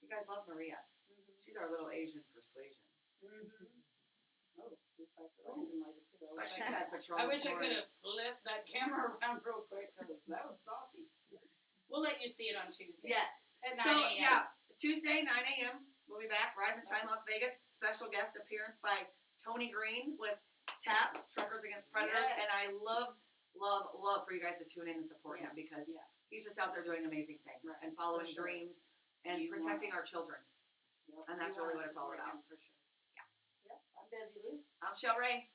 You guys love Maria. Mm-hmm. She's our little Asian persuasion. Oh, she's back to lighter too. It's like she's had Patron. I wish I this could morning. have flipped that camera around real quick because that was saucy. We'll let you see it on Tuesday. Yes. At 9 So, a.m. yeah, Tuesday, 9 a.m. We'll be back. Rise and Shine Las Vegas. Special guest appearance by Tony Green with TAPS, Truckers Against Predators. Yes. And I love for you guys to tune in and support him because Yeah. he's just out there doing amazing things Right, and following for sure. dreams and You protecting wanna- our children. Yep. And that's You really wanna what it's all support about. him for sure. Yeah. Yep. I'm Desi Lou. I'm SHELLRAY.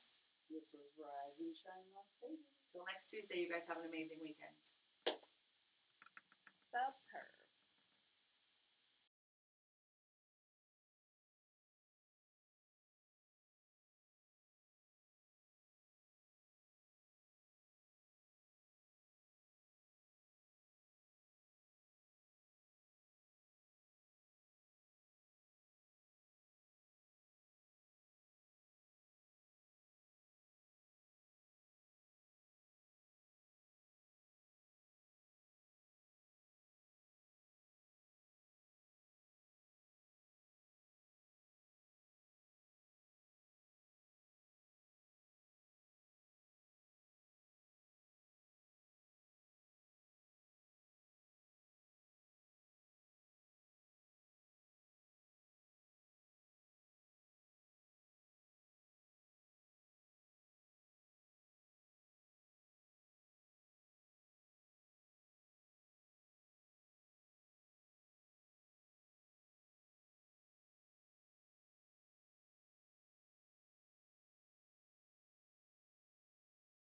This was Rise and Shine Las Vegas. Till next Tuesday, you guys have an amazing weekend. Super.